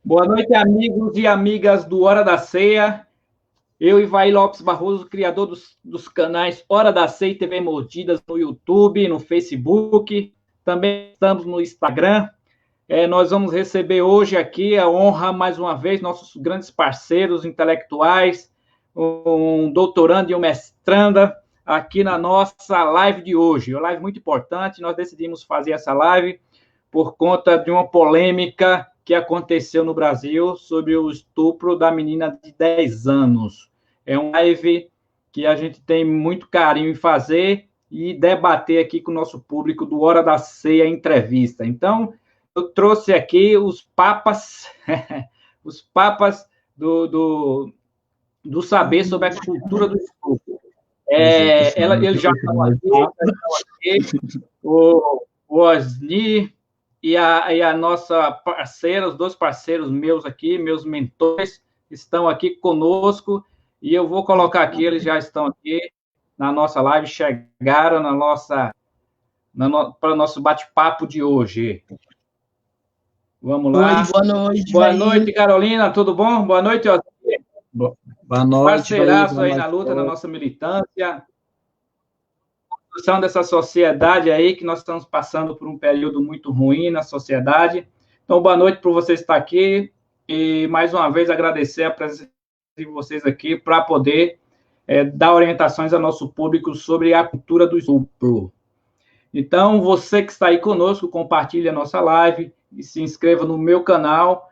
Boa noite, amigos e amigas do Hora da Ceia. Eu, Ivaí Lopes Barroso, criador dos canais Hora da Ceia e TV Mordidas no YouTube, no Facebook. Também estamos no Instagram. Nós vamos receber hoje aqui a honra, mais uma vez, nossos grandes parceiros intelectuais, um doutorando e um mestranda, aqui na nossa live de hoje. Uma live muito importante. Nós decidimos fazer essa live por conta de uma polêmica que aconteceu no Brasil sobre o estupro da menina de 10 anos. É uma live que a gente tem muito carinho em fazer e debater aqui com o nosso público do Hora da Ceia Entrevista. Então, eu trouxe aqui os papas, os papas do saber sobre a cultura do estupro. Eles já estão aqui, o Osni e a nossa parceira, os dois parceiros meus aqui, meus mentores, estão aqui conosco, e eu vou colocar aqui, eles já estão aqui na nossa live, chegaram para o nosso bate-papo de hoje. Vamos lá. Oi, boa noite. Boa noite, Carolina, tudo bom? Boa noite, Osni. Boa noite. Parceiraço aí na luta, na nossa militância, dessa sociedade aí, que nós estamos passando por um período muito ruim na sociedade. Então, boa noite por você estar aqui e, mais uma vez, agradecer a presença de vocês aqui para poder dar orientações ao nosso público sobre a cultura do estupro. Então, você que está aí conosco, compartilhe a nossa live e se inscreva no meu canal.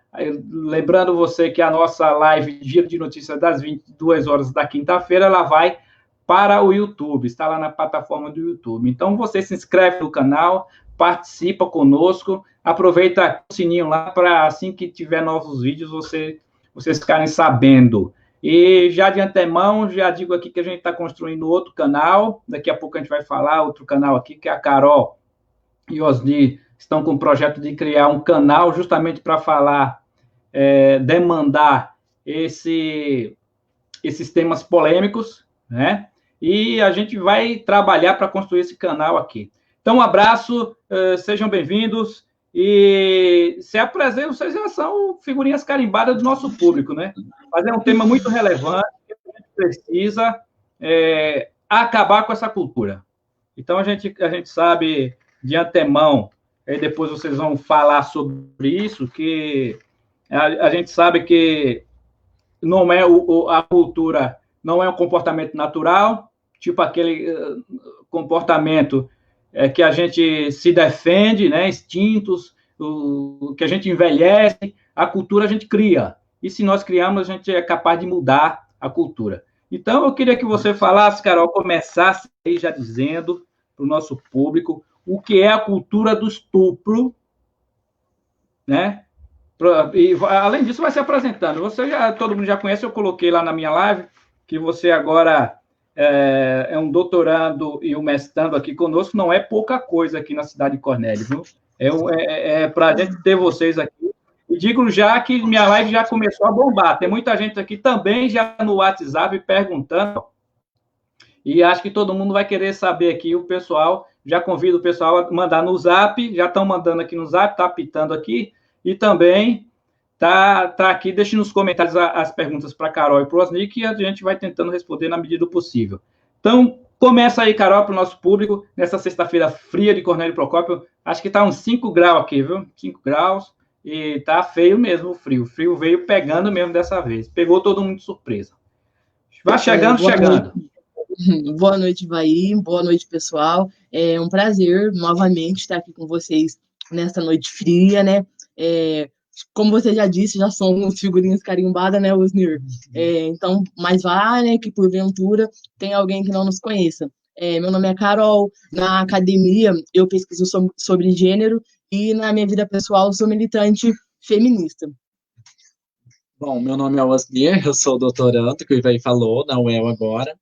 Lembrando você que a nossa live Giro de Notícias das 22 horas da quinta-feira, ela vai para o YouTube, está lá na plataforma do YouTube. Então, você se inscreve no canal, participa conosco, aproveita o sininho lá para, assim que tiver novos vídeos, vocês ficarem sabendo. E já de antemão, já digo aqui que a gente está construindo outro canal, daqui a pouco a gente vai falar, outro canal aqui, que é a Carol e Osni estão com o projeto de criar um canal justamente para falar, demandar esses temas polêmicos, né? E a gente vai trabalhar para construir esse canal aqui. Então, um abraço, sejam bem-vindos, e se apresentem, vocês já são figurinhas carimbadas do nosso público, né? Mas é um tema muito relevante, que a gente precisa acabar com essa cultura. Então, a gente sabe de antemão, depois vocês vão falar sobre isso, que a gente sabe que não é a cultura, não é um comportamento natural, tipo aquele comportamento que a gente se defende, né, instintos, que a gente envelhece, a cultura a gente cria. E se nós criamos, a gente é capaz de mudar a cultura. Então, eu queria que você falasse, Carol, começasse aí já dizendo para o nosso público o que é a cultura do estupro, né? E, além disso, vai se apresentando. Todo mundo já conhece, eu coloquei lá na minha live, que você agora é um doutorando e um mestrando aqui conosco, não é pouca coisa aqui na cidade de Cornélio, viu? Para a gente ter vocês aqui. E digo já que minha live já começou a bombar. Tem muita gente aqui também já no WhatsApp perguntando, e acho que todo mundo vai querer saber aqui, o pessoal, já convido o pessoal a mandar no Zap, já estão mandando aqui no Zap, está apitando aqui, e também tá aqui, deixe nos comentários as perguntas para a Carol e para o Osni, que a gente vai tentando responder na medida do possível. Então, começa aí, Carol, para o nosso público, nessa sexta-feira fria de Cornélio Procópio. Acho que está uns 5 graus aqui, viu? 5 graus, e tá feio mesmo o frio. O frio veio pegando mesmo dessa vez. Pegou todo mundo de surpresa. Vai chegando. Boa noite, Ivaí. Boa noite, pessoal. É um prazer, novamente, estar aqui com vocês nessa noite fria, né? Como você já disse, já somos figurinhas carimbadas, né, Osnir? Então, mais vale que, porventura, tem alguém que não nos conheça. Meu nome é Carol, na academia eu pesquiso sobre gênero e na minha vida pessoal eu sou militante feminista. Bom, meu nome é Osnir, eu sou doutorando, que o Ivaí falou, na UEL agora.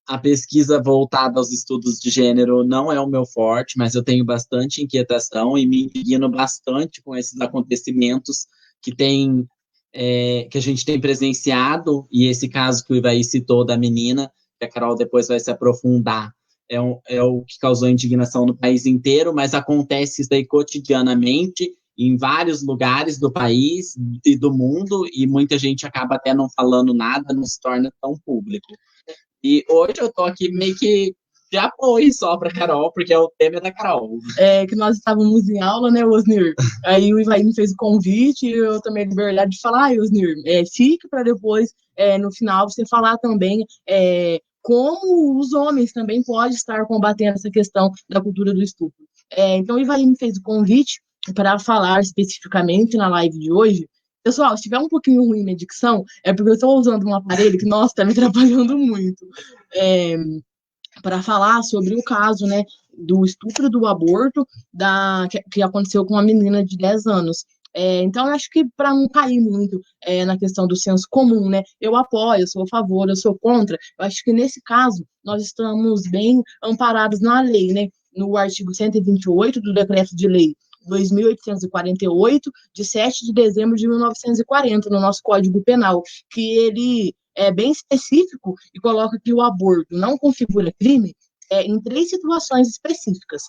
A pesquisa voltada aos estudos de gênero não é o meu forte, mas eu tenho bastante inquietação e me indigno bastante com esses acontecimentos que a gente tem presenciado, e esse caso que o Ivaí citou da menina, que a Carol depois vai se aprofundar, é o que causou indignação no país inteiro, mas acontece isso daí cotidianamente, em vários lugares do país e do mundo, e muita gente acaba até não falando nada, não se torna tão público. E hoje eu tô aqui meio que de apoio só para Carol, porque é o tema da Carol. Que nós estávamos em aula, né, Osnir? Aí o Ivaí me fez o convite e eu tomei a liberdade de falar, Osnir, fique para depois, no final, você falar também como os homens também podem estar combatendo essa questão da cultura do estupro. Então, o Ivaí me fez o convite para falar especificamente na live de hoje. Pessoal, se tiver um pouquinho ruim minha dicção, é porque eu estou usando um aparelho que, nossa, está me atrapalhando muito. Para falar sobre o caso, né, do estupro, do aborto, que aconteceu com uma menina de 10 anos. Então, eu acho que para não cair muito na questão do senso comum, né, eu apoio, eu sou a favor, eu sou contra, eu acho que nesse caso nós estamos bem amparados na lei, né, no artigo 128 do Decreto de Lei 2.848, de 7 de dezembro de 1940, no nosso Código Penal, que ele é bem específico e coloca que o aborto não configura crime em 3 situações específicas.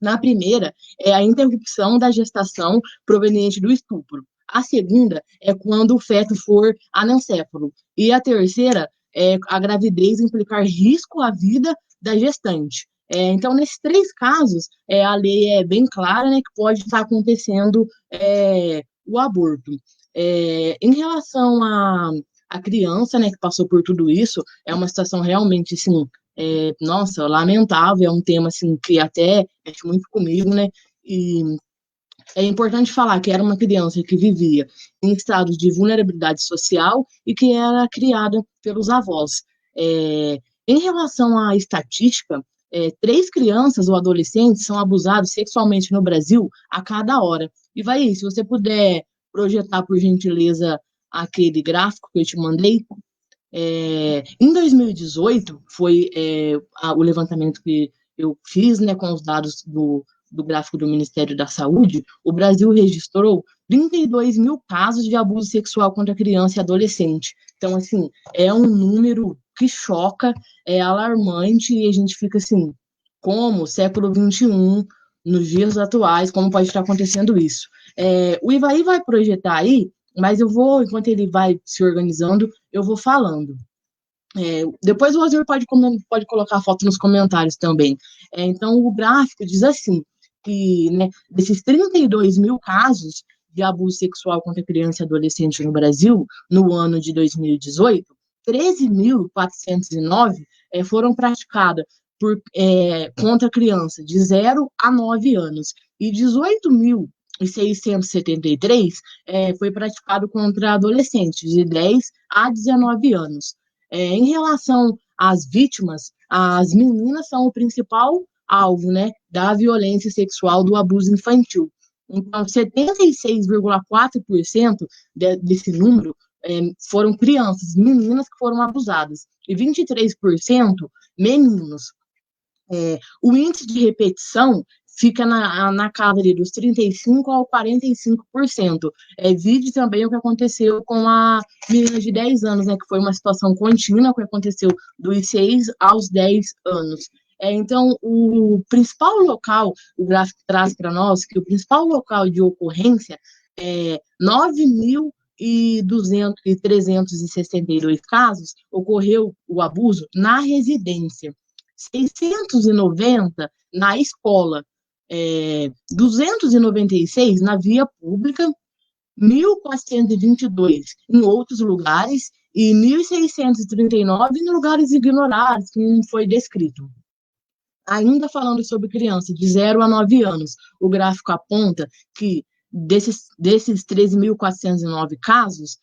Na primeira, é a interrupção da gestação proveniente do estupro. A segunda é quando o feto for anencefalo. E a terceira é a gravidez implicar risco à vida da gestante. Então, nesses 3 casos, a lei é bem clara, né, que pode estar acontecendo o aborto. Em relação a criança, né, que passou por tudo isso, é uma situação realmente, assim, nossa, lamentável, é um tema, assim, que até mexe muito comigo, né, e é importante falar que era uma criança que vivia em estado de vulnerabilidade social e que era criada pelos avós. Em relação à estatística, 3 crianças ou adolescentes são abusados sexualmente no Brasil a cada hora. E vai, se você puder projetar, por gentileza, aquele gráfico que eu te mandei. Em 2018, foi o levantamento que eu fiz, né, com os dados do gráfico do Ministério da Saúde. O Brasil registrou 32 mil casos de abuso sexual contra criança e adolescente. Então, assim, é um número que choca, é alarmante, e a gente fica assim, como século XXI, nos dias atuais, como pode estar acontecendo isso? O Ivaí vai projetar aí, mas eu vou, enquanto ele vai se organizando, eu vou falando. Depois o Osir pode colocar a foto nos comentários também. Então, o gráfico diz assim, que, né, desses 32 mil casos de abuso sexual contra criança e adolescente no Brasil, no ano de 2018, 13.409 foram praticadas contra criança de 0 a 9 anos, e 18.673 foi praticado contra adolescentes de 10 a 19 anos. Em relação às vítimas, as meninas são o principal alvo, né, da violência sexual, do abuso infantil. Então, 76,4% desse número foram crianças, meninas que foram abusadas, e 23% meninos. O índice de repetição fica na casa ali dos 35% ao 45%. Vide também o que aconteceu com a menina de 10 anos, né, que foi uma situação contínua, que aconteceu dos 6 aos 10 anos. Então, o principal local, o gráfico traz para nós, que o principal local de ocorrência é 9.362 casos, ocorreu o abuso na residência. 690 na escola, 296 na via pública, 1.422 em outros lugares e 1.639 em lugares ignorados, que não foi descrito. Ainda falando sobre criança de 0 a 9 anos, o gráfico aponta que desses 13.409 casos,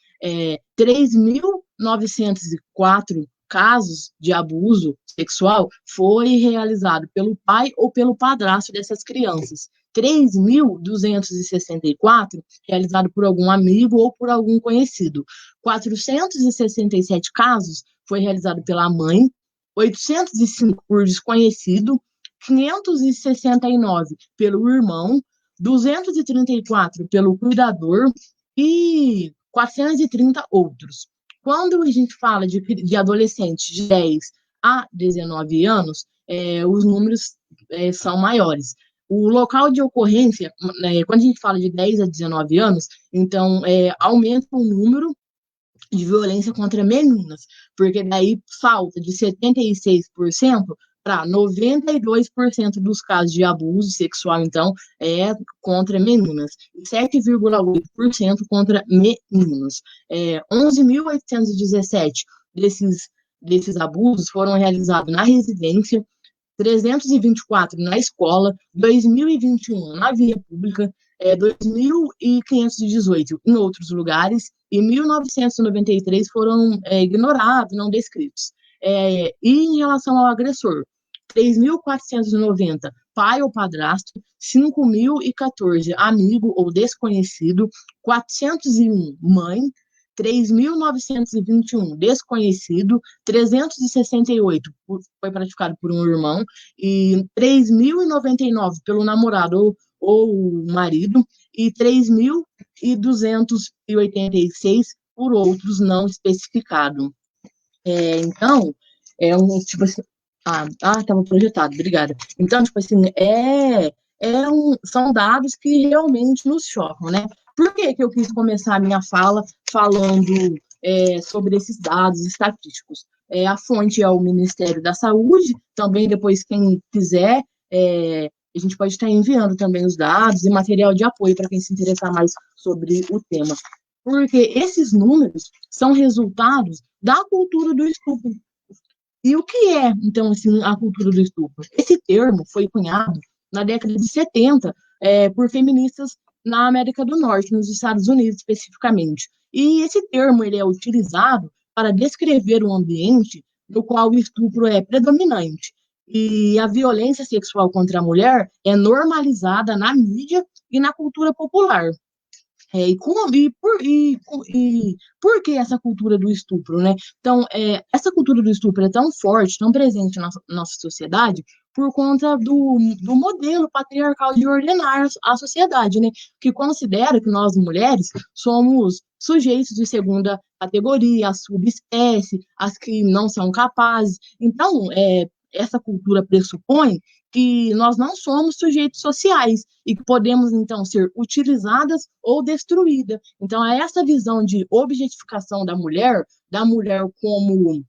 3.904 casos de abuso sexual foi realizado pelo pai ou pelo padrasto dessas crianças. 3.264 realizado por algum amigo ou por algum conhecido. 467 casos foi realizado pela mãe, 805 por desconhecido, 569 pelo irmão, 234 pelo cuidador e 430 outros. Quando a gente fala de adolescentes de 10 a 19 anos, os números são maiores. o local de ocorrência, né, quando a gente fala de 10 a 19 anos, então aumenta o número de violência contra meninas, porque daí salta de 76% para 92% dos casos de abuso sexual, então, é contra meninas, e 7,8% contra meninos. 11.817 desses abusos foram realizados na residência, 324 na escola, 2.021 na via pública, 2.518 em outros lugares, e 1.993 foram ignorados, não descritos. E em relação ao agressor, 3.490 pai ou padrasto, 5.014 amigo ou desconhecido, 401 mãe, 3.921 desconhecido, 368 foi praticado por um irmão, e 3.099 pelo namorado ou marido, e 3.286 por outros não especificados. Então, tipo assim, estava projetado, obrigada. Então, tipo assim, são dados que realmente nos chocam, né? Por que eu quis começar a minha fala falando sobre esses dados estatísticos? A fonte é o Ministério da Saúde, também depois quem quiser, a gente pode estar enviando também os dados e material de apoio para quem se interessar mais sobre o tema. Porque esses números são resultados da cultura do estupro. E o que é, então, assim, a cultura do estupro? Esse termo foi cunhado na década de 70 por feministas na América do Norte, nos Estados Unidos especificamente. E esse termo ele é utilizado para descrever um ambiente no qual o estupro é predominante. E a violência sexual contra a mulher é normalizada na mídia e na cultura popular. Por que essa cultura do estupro, né? Então, essa cultura do estupro é tão forte, tão presente na nossa sociedade, por conta do modelo patriarcal de ordenar a sociedade, né? Que considera que nós, mulheres, somos sujeitos de segunda categoria, as subespécie, as que não são capazes. Então, essa cultura pressupõe que nós não somos sujeitos sociais e que podemos, então, ser utilizadas ou destruídas. Então, é essa visão de objetificação da mulher como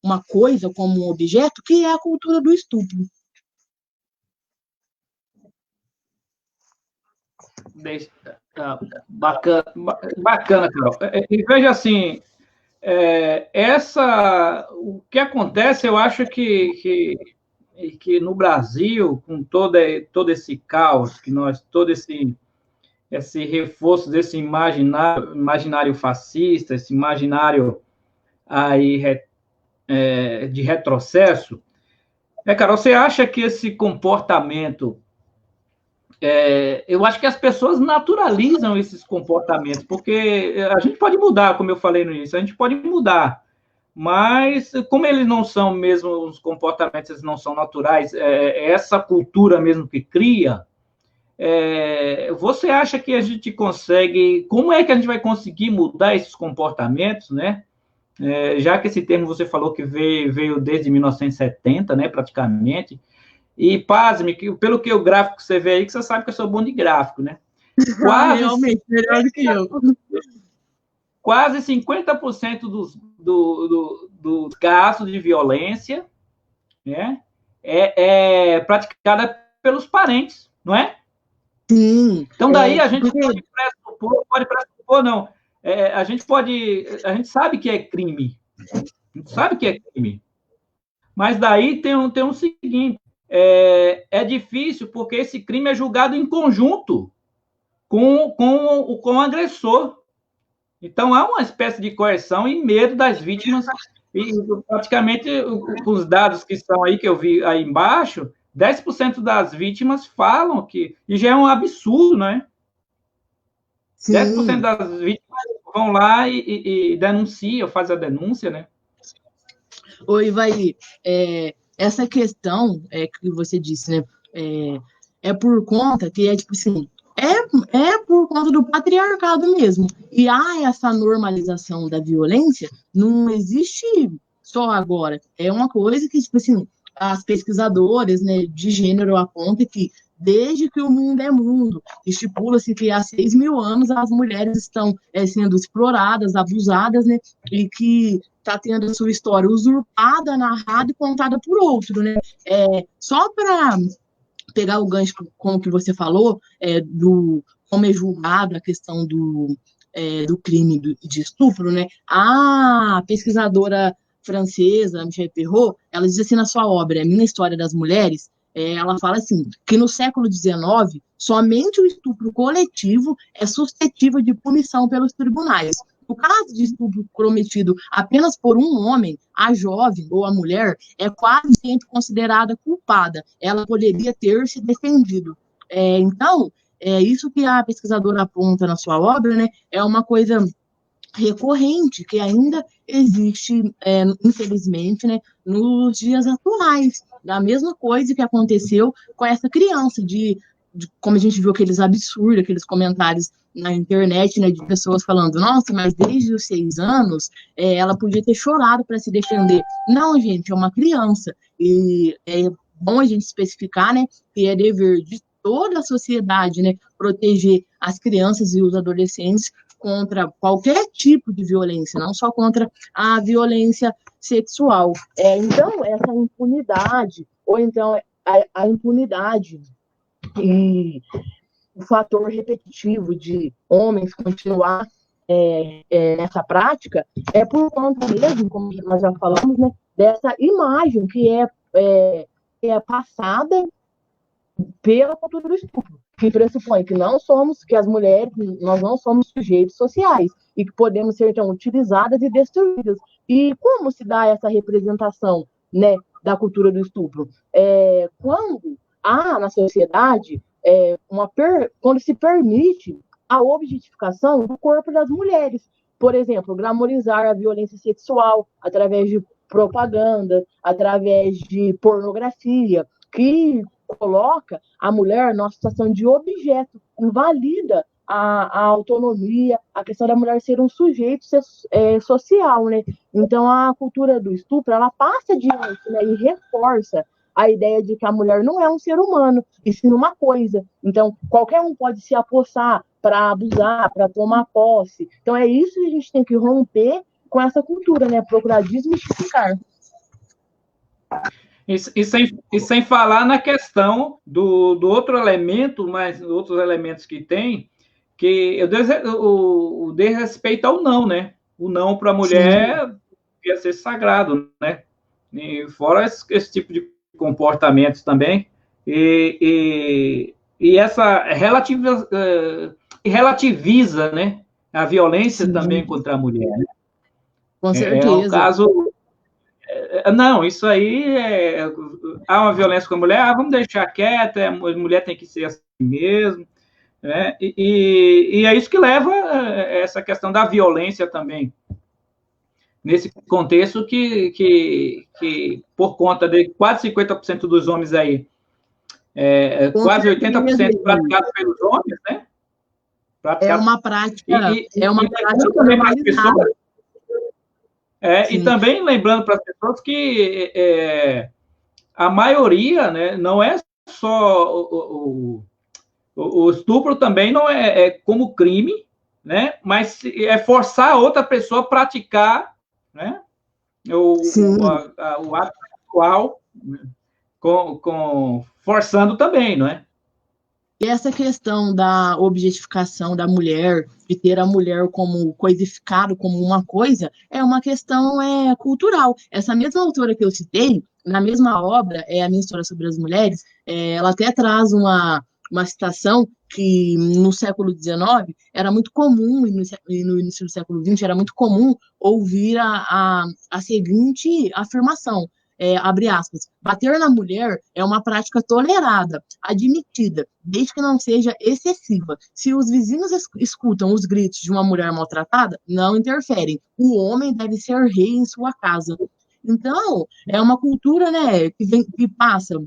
uma coisa, como um objeto, que é a cultura do estupro. Bacana, Carol. E veja assim, o que acontece, eu acho que no Brasil, com todo esse caos, todo esse reforço desse imaginário fascista, esse imaginário aí de retrocesso, Carol, você acha que esse comportamento, eu acho que as pessoas naturalizam esses comportamentos, porque a gente pode mudar, como eu falei no início, a gente pode mudar, mas como eles não são mesmo, os comportamentos eles não são naturais, essa cultura mesmo que cria, você acha que a gente consegue, como é que a gente vai conseguir mudar esses comportamentos, né? Já que esse termo você falou que veio desde 1970, né, praticamente, e pasme, pelo que o gráfico que você vê aí, que você sabe que eu sou bom de gráfico, né? Realmente, melhor do que eu. Quase 50% dos casos de violência, né, é praticada pelos parentes, não é? Sim. Então, daí a gente pode pressupor, não. A gente sabe que é crime. A gente sabe que é crime. Mas daí tem um seguinte, é difícil porque esse crime é julgado em conjunto com o agressor. Então, há uma espécie de coerção e medo das vítimas. E praticamente, os dados que estão aí, que eu vi aí embaixo, 10% das vítimas falam que... E já é um absurdo, né? Sim. 10% das vítimas vão lá e denunciam, fazem a denúncia, né? Oi, Ivaí, essa questão que você disse, né? É por conta que tipo assim, é por conta do patriarcado mesmo. E há essa normalização da violência, não existe só agora. É uma coisa que, tipo assim, as pesquisadoras, né, de gênero apontam que, desde que o mundo é mundo, estipula-se que há 6 mil anos as mulheres estão sendo exploradas, abusadas, né, e que está tendo a sua história usurpada, narrada e contada por outro, né. Só para pegar o gancho como que você falou, do como é julgado a questão do crime de estupro, né? A pesquisadora francesa, Michelle Perrault, ela diz assim na sua obra, A Minha História das Mulheres, ela fala assim, que no século XIX, somente o estupro coletivo é suscetível de punição pelos tribunais. No caso de estupro cometido apenas por um homem, a jovem ou a mulher é quase sempre considerada culpada. Ela poderia ter se defendido. Então, isso que a pesquisadora aponta na sua obra, né, é uma coisa recorrente que ainda existe, infelizmente, né, nos dias atuais. Da mesma coisa que aconteceu com essa criança, de como a gente viu aqueles absurdos, aqueles comentários na internet, né, de pessoas falando, nossa, mas desde os 6 anos, ela podia ter chorado para se defender. Não, gente, é uma criança. E é bom a gente especificar, né, que é dever de toda a sociedade, né, proteger as crianças e os adolescentes contra qualquer tipo de violência, não só contra a violência sexual. Então, essa impunidade, ou então a impunidade e o fator repetitivo de homens continuar nessa prática é por conta mesmo, como nós já falamos, né, dessa imagem que é passada pela cultura do estupro, que pressupõe que que as mulheres, nós não somos sujeitos sociais e que podemos ser, então, utilizadas e destruídas. E como se dá essa representação, né, da cultura do estupro? Quando há na sociedade quando se permite a objetificação do corpo das mulheres. Por exemplo, glamorizar a violência sexual através de propaganda, através de pornografia, que coloca a mulher numa situação de objeto, invalida a autonomia, a questão da mulher ser um sujeito social, né? Então, a cultura do estupro, ela passa adiante, né, e reforça a ideia de que a mulher não é um ser humano, e sim uma coisa. Então, qualquer um pode se apossar para abusar, para tomar posse. Então, é isso que a gente tem que romper com essa cultura, né? Procurar desmistificar. E sem falar na questão do outro elemento, mas outros elementos que tem, que o desrespeito ao não, né? O não para a mulher ia ser sagrado, né? E fora esse tipo de comportamentos também, e essa relativiza, né, a violência também contra a mulher. Né? Com certeza. É um caso... Não, isso aí há uma violência com a mulher, vamos deixar quieta, a mulher tem que ser assim mesmo, né? E é isso que leva essa questão da violência também, nesse contexto que por conta de quase 50% dos homens aí, quase 80% praticados pelos homens, né? É uma prática normalizada. E também lembrando para as pessoas que a maioria, né, não é só o estupro também não é como crime, né, mas é forçar outra pessoa a praticar, né, o ato sexual, forçando também, não é? E essa questão da objetificação da mulher, de ter a mulher como coisificado, como uma coisa, é uma questão cultural. Essa mesma autora que eu citei, na mesma obra, A Minha História sobre as Mulheres, ela até traz uma citação que no século XIX era muito comum, e no início do século XX era muito comum ouvir a seguinte afirmação, abre aspas, bater na mulher é uma prática tolerada, admitida, desde que não seja excessiva. Se os vizinhos escutam os gritos de uma mulher maltratada, não interferem. O homem deve ser rei em sua casa. Então, é uma cultura, né, que passa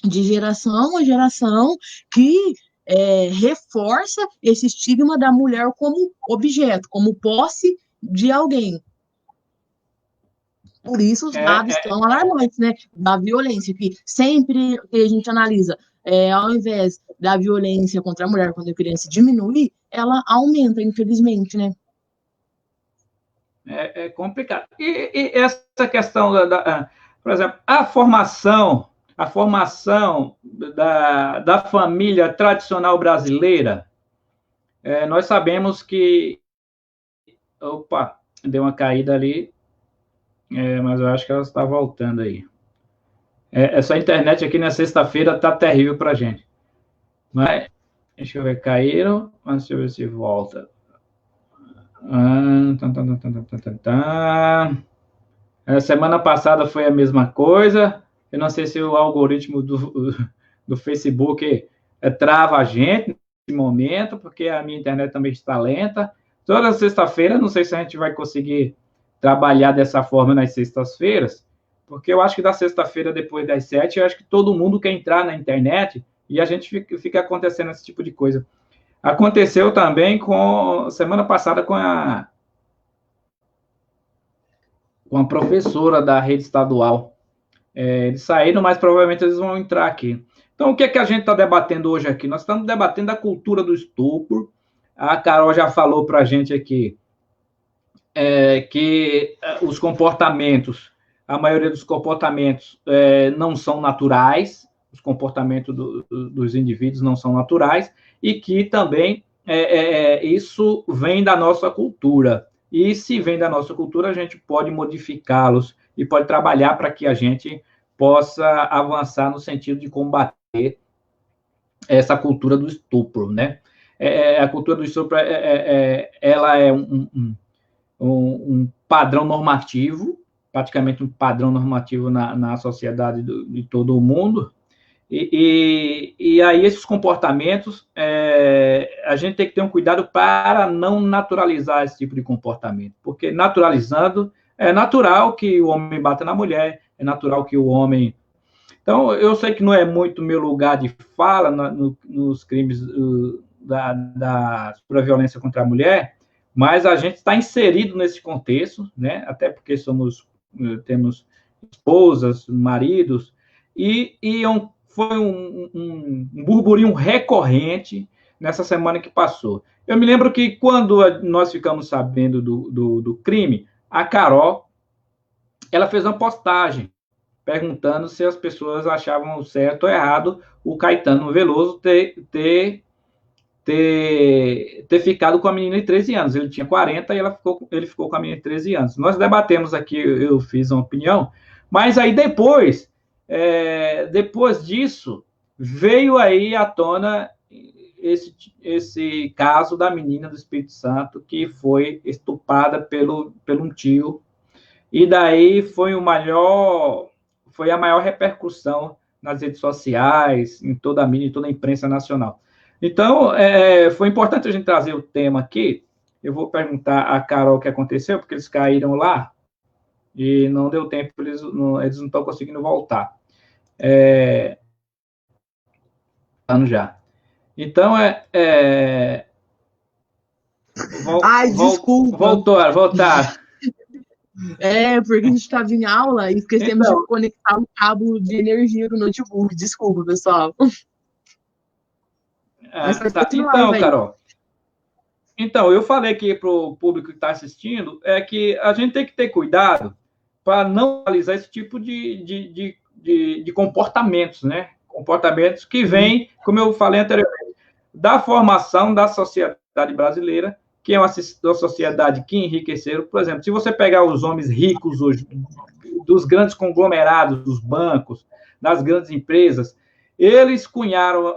de geração a geração, que reforça esse estigma da mulher como objeto, como posse de alguém. Por isso os dados estão alarmantes, né? Da violência, que sempre que a gente analisa, ao invés da violência contra a mulher quando a criança diminui, ela aumenta, infelizmente, né? É complicado. E essa questão por exemplo, a formação da família tradicional brasileira, nós sabemos que... Opa, deu uma caída ali, mas eu acho que ela está voltando aí. Essa internet aqui na sexta-feira está terrível para a gente. Mas, deixa eu ver, caíram, mas deixa eu ver se volta. Semana passada foi a mesma coisa. Eu não sei se o algoritmo do Facebook trava a gente nesse momento, porque a minha internet também está lenta. Toda sexta-feira, não sei se a gente vai conseguir trabalhar dessa forma nas sextas-feiras, porque eu acho que da sexta-feira, depois das 7, eu acho que todo mundo quer entrar na internet e a gente fica acontecendo esse tipo de coisa. Aconteceu também semana passada com a professora da rede estadual. Eles saíram, mas provavelmente eles vão entrar aqui. Então, o que é que a gente está debatendo hoje aqui? Nós estamos debatendo a cultura do estupro. A Carol já falou para a gente aqui que os comportamentos, a maioria dos comportamentos não são naturais, os comportamentos dos indivíduos não são naturais, e que também isso vem da nossa cultura. E se vem da nossa cultura, a gente pode modificá-los e pode trabalhar para que a gente possa avançar no sentido de combater essa cultura do estupro, né? A cultura do estupro, ela é um padrão normativo, praticamente um padrão normativo na sociedade de todo o mundo, e aí esses comportamentos, a gente tem que ter um cuidado para não naturalizar esse tipo de comportamento, porque naturalizando, é natural que o homem bata na mulher, é natural que o homem... Então, eu sei que não é muito meu lugar de fala nos crimes sobre a violência contra a mulher, mas a gente está inserido nesse contexto, né? Até porque temos esposas, maridos, e foi um burburinho recorrente nessa semana que passou. Eu me lembro que quando nós ficamos sabendo do crime, a Carol, ela fez uma postagem perguntando se as pessoas achavam certo ou errado o Caetano Veloso ter ficado com a menina de 13 anos. Ele tinha 40 e ele ficou com a menina de 13 anos. Nós debatemos aqui, eu fiz uma opinião, mas aí depois disso, veio aí à tona esse caso da menina do Espírito Santo que foi estuprada pelo um tio, e daí foi a maior repercussão nas redes sociais, em toda a mídia, em toda a imprensa nacional. Então, foi importante a gente trazer o tema aqui. Eu vou perguntar a Carol o que aconteceu, porque eles caíram lá e não deu tempo, eles não estão conseguindo voltar. Já. Então, desculpa. Voltar. Porque a gente estava em aula e esquecemos de conectar o cabo de energia do notebook. Desculpa, pessoal. Então, Carol. Então, eu falei aqui para o público que está assistindo, que a gente tem que ter cuidado para não analisar esse tipo de comportamentos, né? Comportamentos que vêm, como eu falei anteriormente, da formação da sociedade brasileira, que é uma sociedade que enriqueceram. Por exemplo, se você pegar os homens ricos hoje, dos grandes conglomerados, dos bancos, das grandes empresas, eles cunharam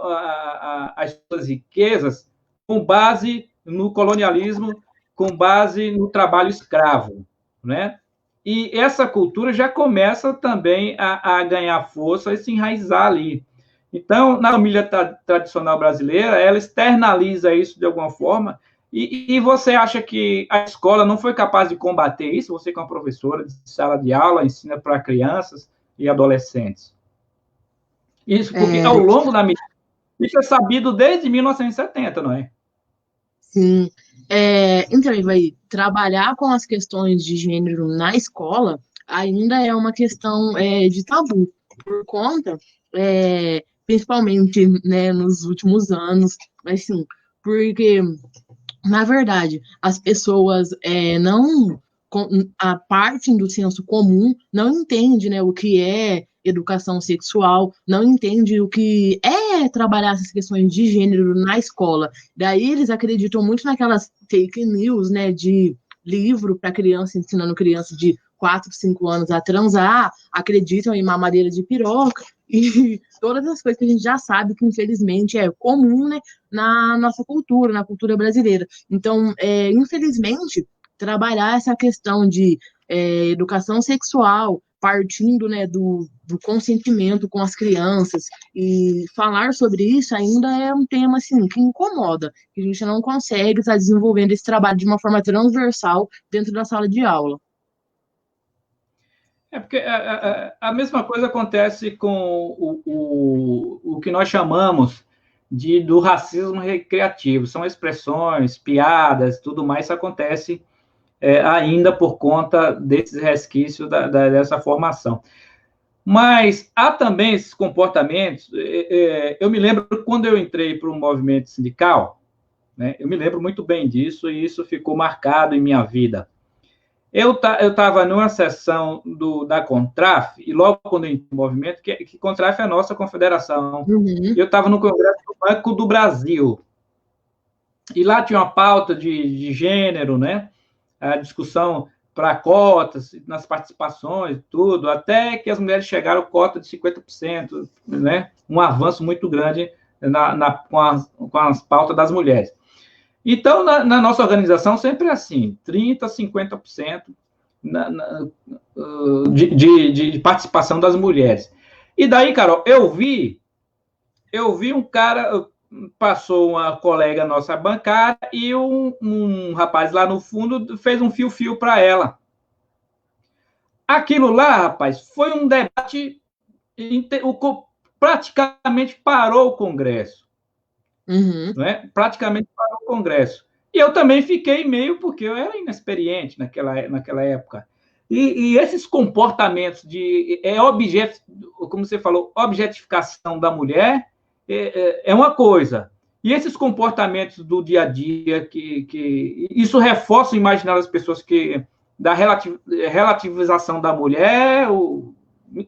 as suas riquezas com base no colonialismo, com base no trabalho escravo, né? E essa cultura já começa também a ganhar força e se enraizar ali. Então, na família tradicional brasileira, ela externaliza isso de alguma forma. E você acha que a escola não foi capaz de combater isso? Você, como professora de sala de aula, ensina para crianças e adolescentes. Isso porque, ao longo da mídia, isso é sabido desde 1970, não é? Sim. Então, vai trabalhar com as questões de gênero na escola, ainda é uma questão de tabu, por conta, principalmente, né, nos últimos anos, assim, porque, na verdade, as pessoas não a parte do senso comum não entende, né, o que é educação sexual, não entende o que é trabalhar essas questões de gênero na escola. Daí eles acreditam muito naquelas fake news, né, de livro para criança, ensinando criança de 4, 5 anos a transar, acreditam em mamadeira de piroca e todas as coisas que a gente já sabe que, infelizmente, é comum, né, na nossa cultura, na cultura brasileira. Então, infelizmente, trabalhar essa questão de educação sexual, partindo, né, do consentimento com as crianças, e falar sobre isso ainda é um tema, assim, que incomoda, que a gente não consegue estar desenvolvendo esse trabalho de uma forma transversal dentro da sala de aula. Porque a mesma coisa acontece com o que nós chamamos do racismo recreativo. São expressões, piadas, tudo mais, isso acontece ainda por conta desses resquícios dessa formação. Mas há também esses comportamentos. Eu me lembro quando eu entrei para o movimento sindical, né, eu me lembro muito bem disso, e isso ficou marcado em minha vida. Eu estava numa sessão da Contraf, e logo quando eu entrei no movimento, que Contraf é a nossa confederação, eu estava no Congresso do Banco do Brasil, e lá tinha uma pauta de gênero, né? A discussão para cotas, nas participações, tudo, até que as mulheres chegaram a cota de 50%, né? Um avanço muito grande com as pautas das mulheres. Então, na nossa organização, sempre é assim, 30%, 50% de participação das mulheres. E daí, Carol, eu vi um cara, passou uma colega nossa bancária, e um rapaz lá no fundo fez um fio-fio para ela. Aquilo lá, rapaz, foi um debate, praticamente parou o Congresso. Né? Praticamente para o Congresso. E eu também fiquei meio, porque eu era inexperiente naquela época. E esses comportamentos como você falou, objetificação da mulher é uma coisa. E esses comportamentos do dia a dia, que isso reforça o imaginário das pessoas da relativização da mulher.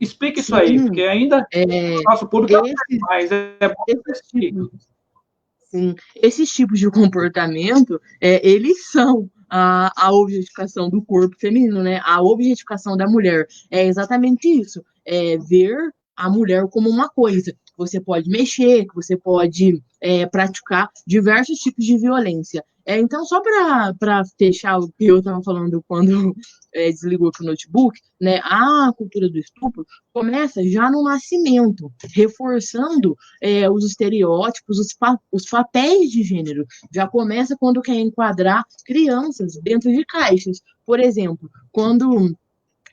Explica isso aí, porque ainda o nosso público mais bom explicar. Sim, esses tipos de comportamento, eles são a objetificação do corpo feminino, né? A objetificação da mulher. É exatamente isso. É ver a mulher como uma coisa. Você pode mexer, que você pode praticar diversos tipos de violência. Então, só para fechar o que eu estava falando quando desligou o notebook, né, a cultura do estupro começa já no nascimento, reforçando os estereótipos, os papéis de gênero. Já começa quando quer enquadrar crianças dentro de caixas. Por exemplo, quando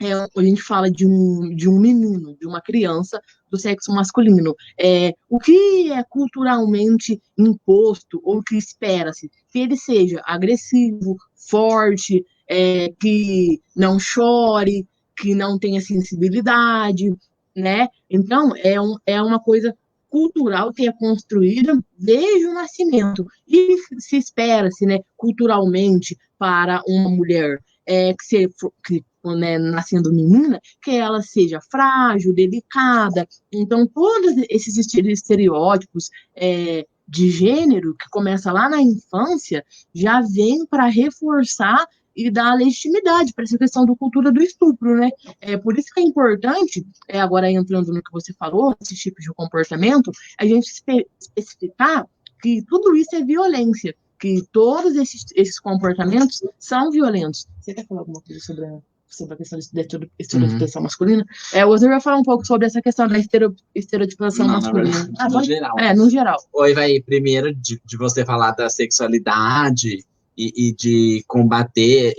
a gente fala de um menino, de uma criança do sexo masculino. O que é culturalmente imposto ou que espera-se? Que ele seja agressivo, forte, que não chore, que não tenha sensibilidade, né? Então, é uma coisa cultural que é construída desde o nascimento. E se espera-se, né, culturalmente, para uma mulher que né, nascendo menina, que ela seja frágil, delicada. Então, todos esses estereótipos de gênero, que começa lá na infância, já vem para reforçar e dar legitimidade para essa questão da cultura do estupro, né? Por isso que é importante, agora entrando no que você falou, esse tipo de comportamento, a gente especificar que tudo isso é violência, que todos esses comportamentos são violentos. Você quer falar alguma coisa sobre a questão da estereotipação masculina? Hoje eu vou falar um pouco sobre essa questão da estereotipação masculina. No geral. No geral. Oi, vai, primeiro de você falar da sexualidade e de combater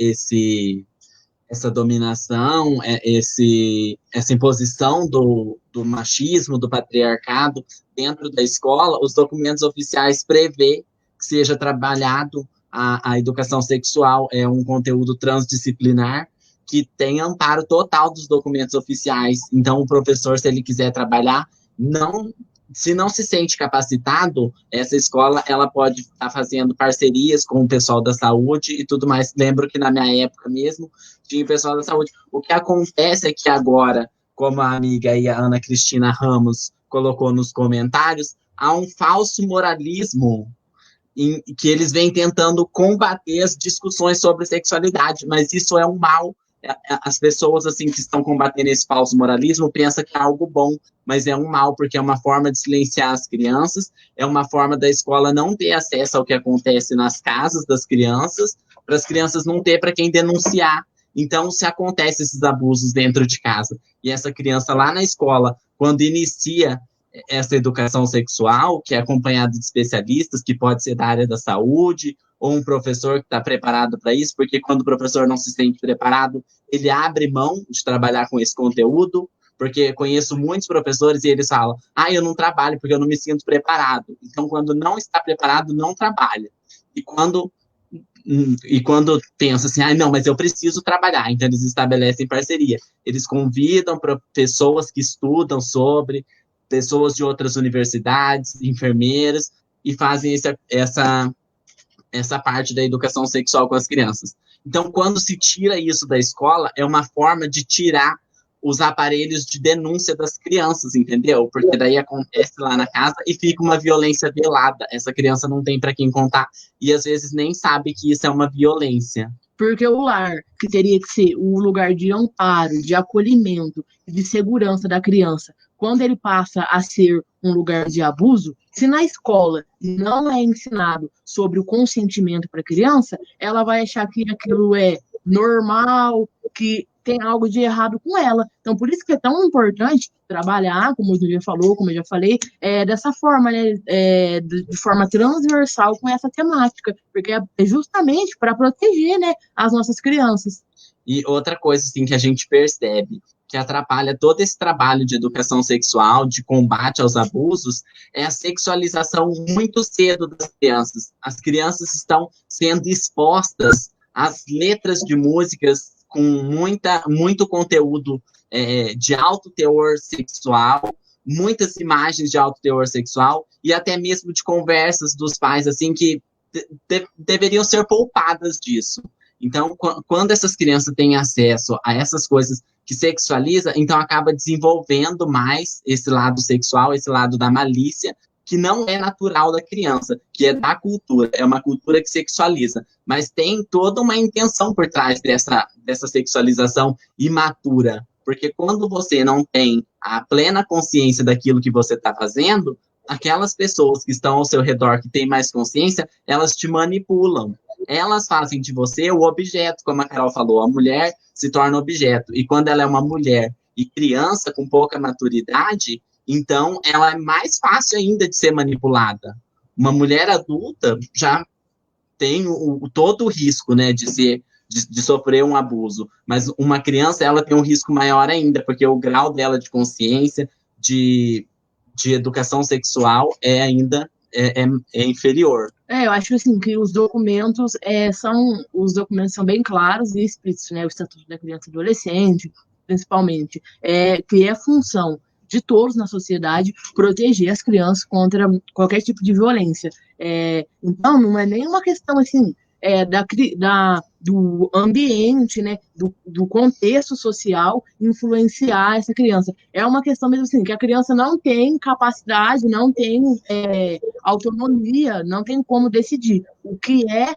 essa dominação, essa imposição do machismo, do patriarcado dentro da escola. Os documentos oficiais prevê que seja trabalhado a educação sexual, é um conteúdo transdisciplinar, que tem amparo total dos documentos oficiais. Então, o professor, se ele quiser trabalhar, se não se sente capacitado, essa escola ela pode estar fazendo parcerias com o pessoal da saúde e tudo mais. Lembro que na minha época mesmo, tinha o pessoal da saúde. O que acontece é que agora, como a amiga aí, a Ana Cristina Ramos, colocou nos comentários, há um falso moralismo que eles vêm tentando combater as discussões sobre sexualidade, mas isso é um mal. As pessoas assim que estão combatendo esse falso moralismo pensam que é algo bom, mas é um mal, porque é uma forma de silenciar as crianças, é uma forma da escola não ter acesso ao que acontece nas casas das crianças, para as crianças não ter para quem denunciar. Então, se acontece esses abusos dentro de casa, e essa criança lá na escola, quando inicia essa educação sexual, que é acompanhada de especialistas, que pode ser da área da saúde, ou um professor que está preparado para isso, porque quando o professor não se sente preparado, ele abre mão de trabalhar com esse conteúdo, porque conheço muitos professores e eles falam, eu não trabalho porque eu não me sinto preparado. Então, quando não está preparado, não trabalha. E quando pensa assim, não, mas eu preciso trabalhar, então eles estabelecem parceria. Eles convidam para pessoas que estudam sobre, pessoas de outras universidades, enfermeiras, e fazem essa parte da educação sexual com as crianças. Então, quando se tira isso da escola, é uma forma de tirar os aparelhos de denúncia das crianças, entendeu? Porque daí acontece lá na casa e fica uma violência velada. Essa criança não tem para quem contar e às vezes nem sabe que isso é uma violência. Porque o lar, que teria que ser o lugar de amparo, de acolhimento, de segurança da criança, quando ele passa a ser um lugar de abuso, se na escola não é ensinado sobre o consentimento para a criança, ela vai achar que aquilo é normal, que tem algo de errado com ela. Então, por isso que é tão importante trabalhar, como o já falou, como eu já falei, dessa forma, né, de forma transversal com essa temática, porque é justamente para proteger, né, as nossas crianças. E outra coisa assim, que a gente percebe que atrapalha todo esse trabalho de educação sexual, de combate aos abusos, é a sexualização muito cedo das crianças. As crianças estão sendo expostas às letras de músicas com muito conteúdo de alto teor sexual, muitas imagens de alto teor sexual, e até mesmo de conversas dos pais, assim, que deveriam ser poupadas disso. Então, quando essas crianças têm acesso a essas coisas que sexualiza, então acaba desenvolvendo mais esse lado sexual, esse lado da malícia, que não é natural da criança, que é da cultura, é uma cultura que sexualiza, mas tem toda uma intenção por trás dessa sexualização imatura, porque quando você não tem a plena consciência daquilo que você está fazendo, aquelas pessoas que estão ao seu redor, que têm mais consciência, elas te manipulam. Elas fazem de você o objeto, como a Carol falou, a mulher se torna objeto. E quando ela é uma mulher e criança com pouca maturidade, então ela é mais fácil ainda de ser manipulada. Uma mulher adulta já tem todo o risco, né, de sofrer um abuso. Mas uma criança, ela tem um risco maior ainda, porque o grau dela de consciência, de educação sexual é ainda inferior. Eu acho assim que os documentos são bem claros e explícitos, né? O Estatuto da Criança e Adolescente, principalmente, que é função de todos na sociedade proteger as crianças contra qualquer tipo de violência. Então, não é nenhuma questão assim do ambiente, né, do contexto social influenciar essa criança. É uma questão mesmo assim, que a criança não tem capacidade, não tem autonomia, não tem como decidir o que é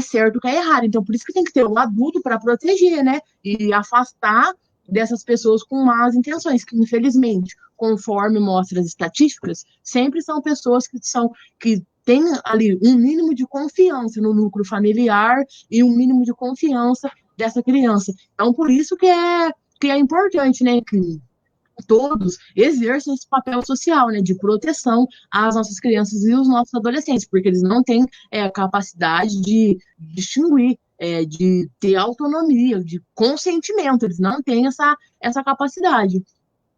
certo, o que é errado. Então, por isso que tem que ter um adulto para proteger, né, e afastar dessas pessoas com más intenções, que infelizmente, conforme mostram as estatísticas, sempre são pessoas que tem ali um mínimo de confiança no núcleo familiar e um mínimo de confiança dessa criança. Então, por isso que é importante, né, que todos exerçam esse papel social, né, de proteção às nossas crianças e os nossos adolescentes, porque eles não têm a capacidade de distinguir, de ter autonomia, de consentimento, eles não têm essa capacidade.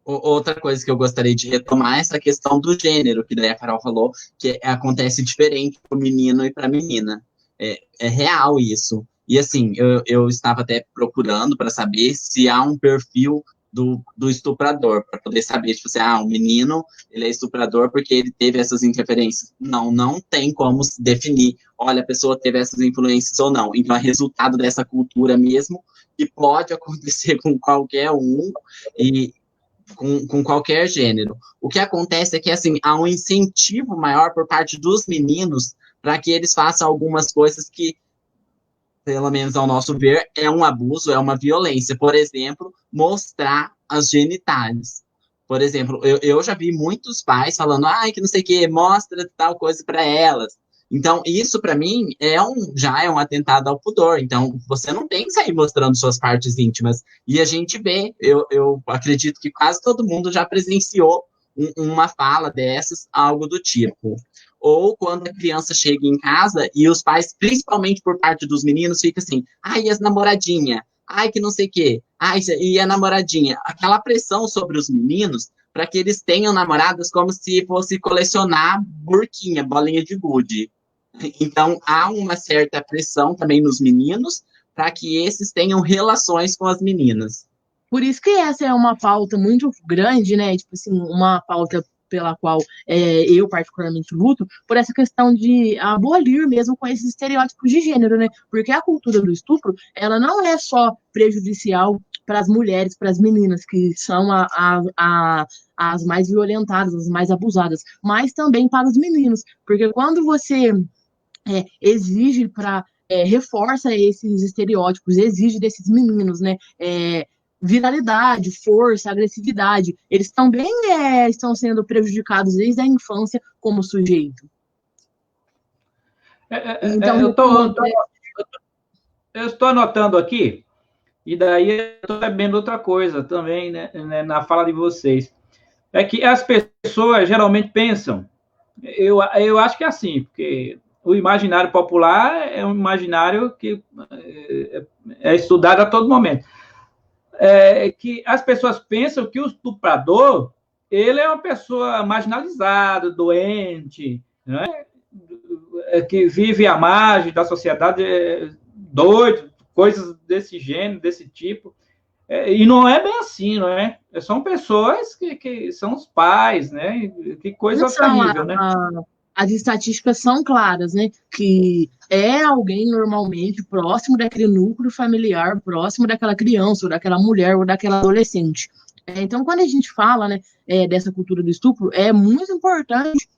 Outra coisa que eu gostaria de retomar é essa questão do gênero, que daí a Carol falou, que acontece diferente para o menino e para a menina. É real isso. E assim, eu estava até procurando para saber se há um perfil do estuprador, para poder saber, tipo assim, o menino, ele é estuprador porque ele teve essas interferências. Não tem como se definir, olha, a pessoa teve essas influências ou não. Então, é resultado dessa cultura mesmo, que pode acontecer com qualquer um, e com qualquer gênero. O que acontece é que, assim, há um incentivo maior por parte dos meninos para que eles façam algumas coisas que, pelo menos ao nosso ver, é um abuso, é uma violência. Por exemplo, mostrar as genitais. Por exemplo, eu já vi muitos pais falando, que não sei o que, mostra tal coisa para elas. Então, isso para mim já é um atentado ao pudor. Então, você não tem que sair mostrando suas partes íntimas. E a gente vê, eu acredito que quase todo mundo já presenciou uma fala dessas, algo do tipo. Ou quando a criança chega em casa e os pais, principalmente por parte dos meninos, ficam assim, e as namoradinhas? Que não sei o quê. E a namoradinha? Aquela pressão sobre os meninos para que eles tenham namoradas como se fosse colecionar burquinha, bolinha de gude. Então, há uma certa pressão também nos meninos para que esses tenham relações com as meninas. Por isso que essa é uma pauta muito grande, né? Tipo assim, uma pauta pela qual eu particularmente luto, por essa questão de abolir mesmo com esses estereótipos de gênero, né? Porque a cultura do estupro, ela não é só prejudicial para as mulheres, para as meninas, que são as mais violentadas, as mais abusadas, mas também para os meninos, porque quando você exige para reforça esses estereótipos, exige desses meninos, né? Viralidade, força, agressividade, eles também estão sendo prejudicados desde a infância como sujeito. Então, eu estou anotando aqui, e daí eu estou sabendo outra coisa também, né, na fala de vocês. É que as pessoas geralmente pensam, eu acho que é assim, porque o imaginário popular é um imaginário que é estudado a todo momento. Que as pessoas pensam que o estuprador, ele é uma pessoa marginalizada, doente, né? Que vive à margem da sociedade, doido, coisas desse gênero, desse tipo. E não é bem assim, não é? São pessoas que são os pais, né? Que coisa terrível, né? As estatísticas são claras, né? Que é alguém normalmente próximo daquele núcleo familiar, próximo daquela criança, ou daquela mulher, ou daquela adolescente. Então, quando a gente fala, né, dessa cultura do estupro, é muito importante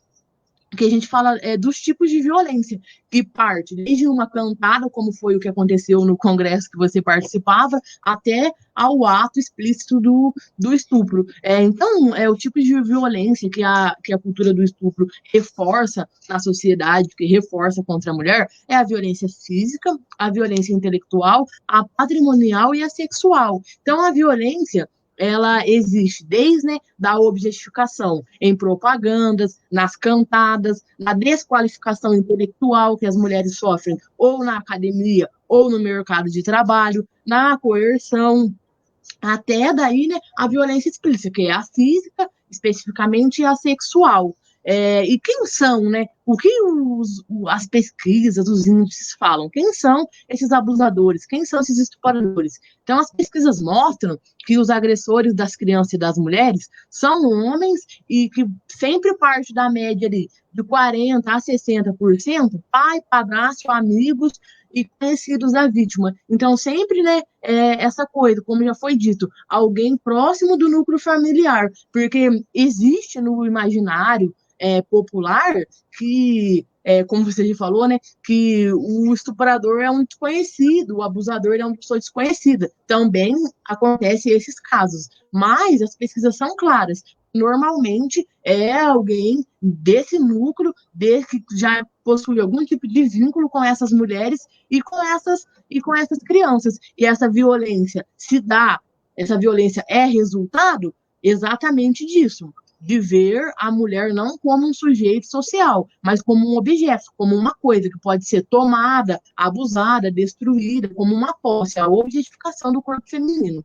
que a gente fala dos tipos de violência, que parte desde uma cantada, como foi o que aconteceu no congresso que você participava, até ao ato explícito do estupro. Então, o tipo de violência que a cultura do estupro reforça na sociedade, que reforça contra a mulher, é a violência física, a violência intelectual, a patrimonial e a sexual. Então, a violência, ela existe desde, né, da objetificação em propagandas, nas cantadas, na desqualificação intelectual que as mulheres sofrem ou na academia ou no mercado de trabalho, na coerção, até daí, né, a violência explícita, que é a física, especificamente a sexual. E quem são, né? O que as pesquisas, os índices falam? Quem são esses abusadores? Quem são esses estupradores? Então, as pesquisas mostram que os agressores das crianças e das mulheres são homens e que sempre parte da média ali de 40% a 60%, pai, padrasto, amigos e conhecidos da vítima. Então, sempre, né, essa coisa, como já foi dito, alguém próximo do núcleo familiar, porque existe no imaginário popular que, como você já falou, né, que o estuprador é um desconhecido, o abusador é uma pessoa desconhecida. Também acontece esses casos, mas as pesquisas são claras. Normalmente é alguém desse núcleo, que já possui algum tipo de vínculo com essas mulheres e com essas crianças. E essa violência essa violência é resultado exatamente disso, de ver a mulher não como um sujeito social, mas como um objeto, como uma coisa que pode ser tomada, abusada, destruída, como uma posse, a objetificação do corpo feminino.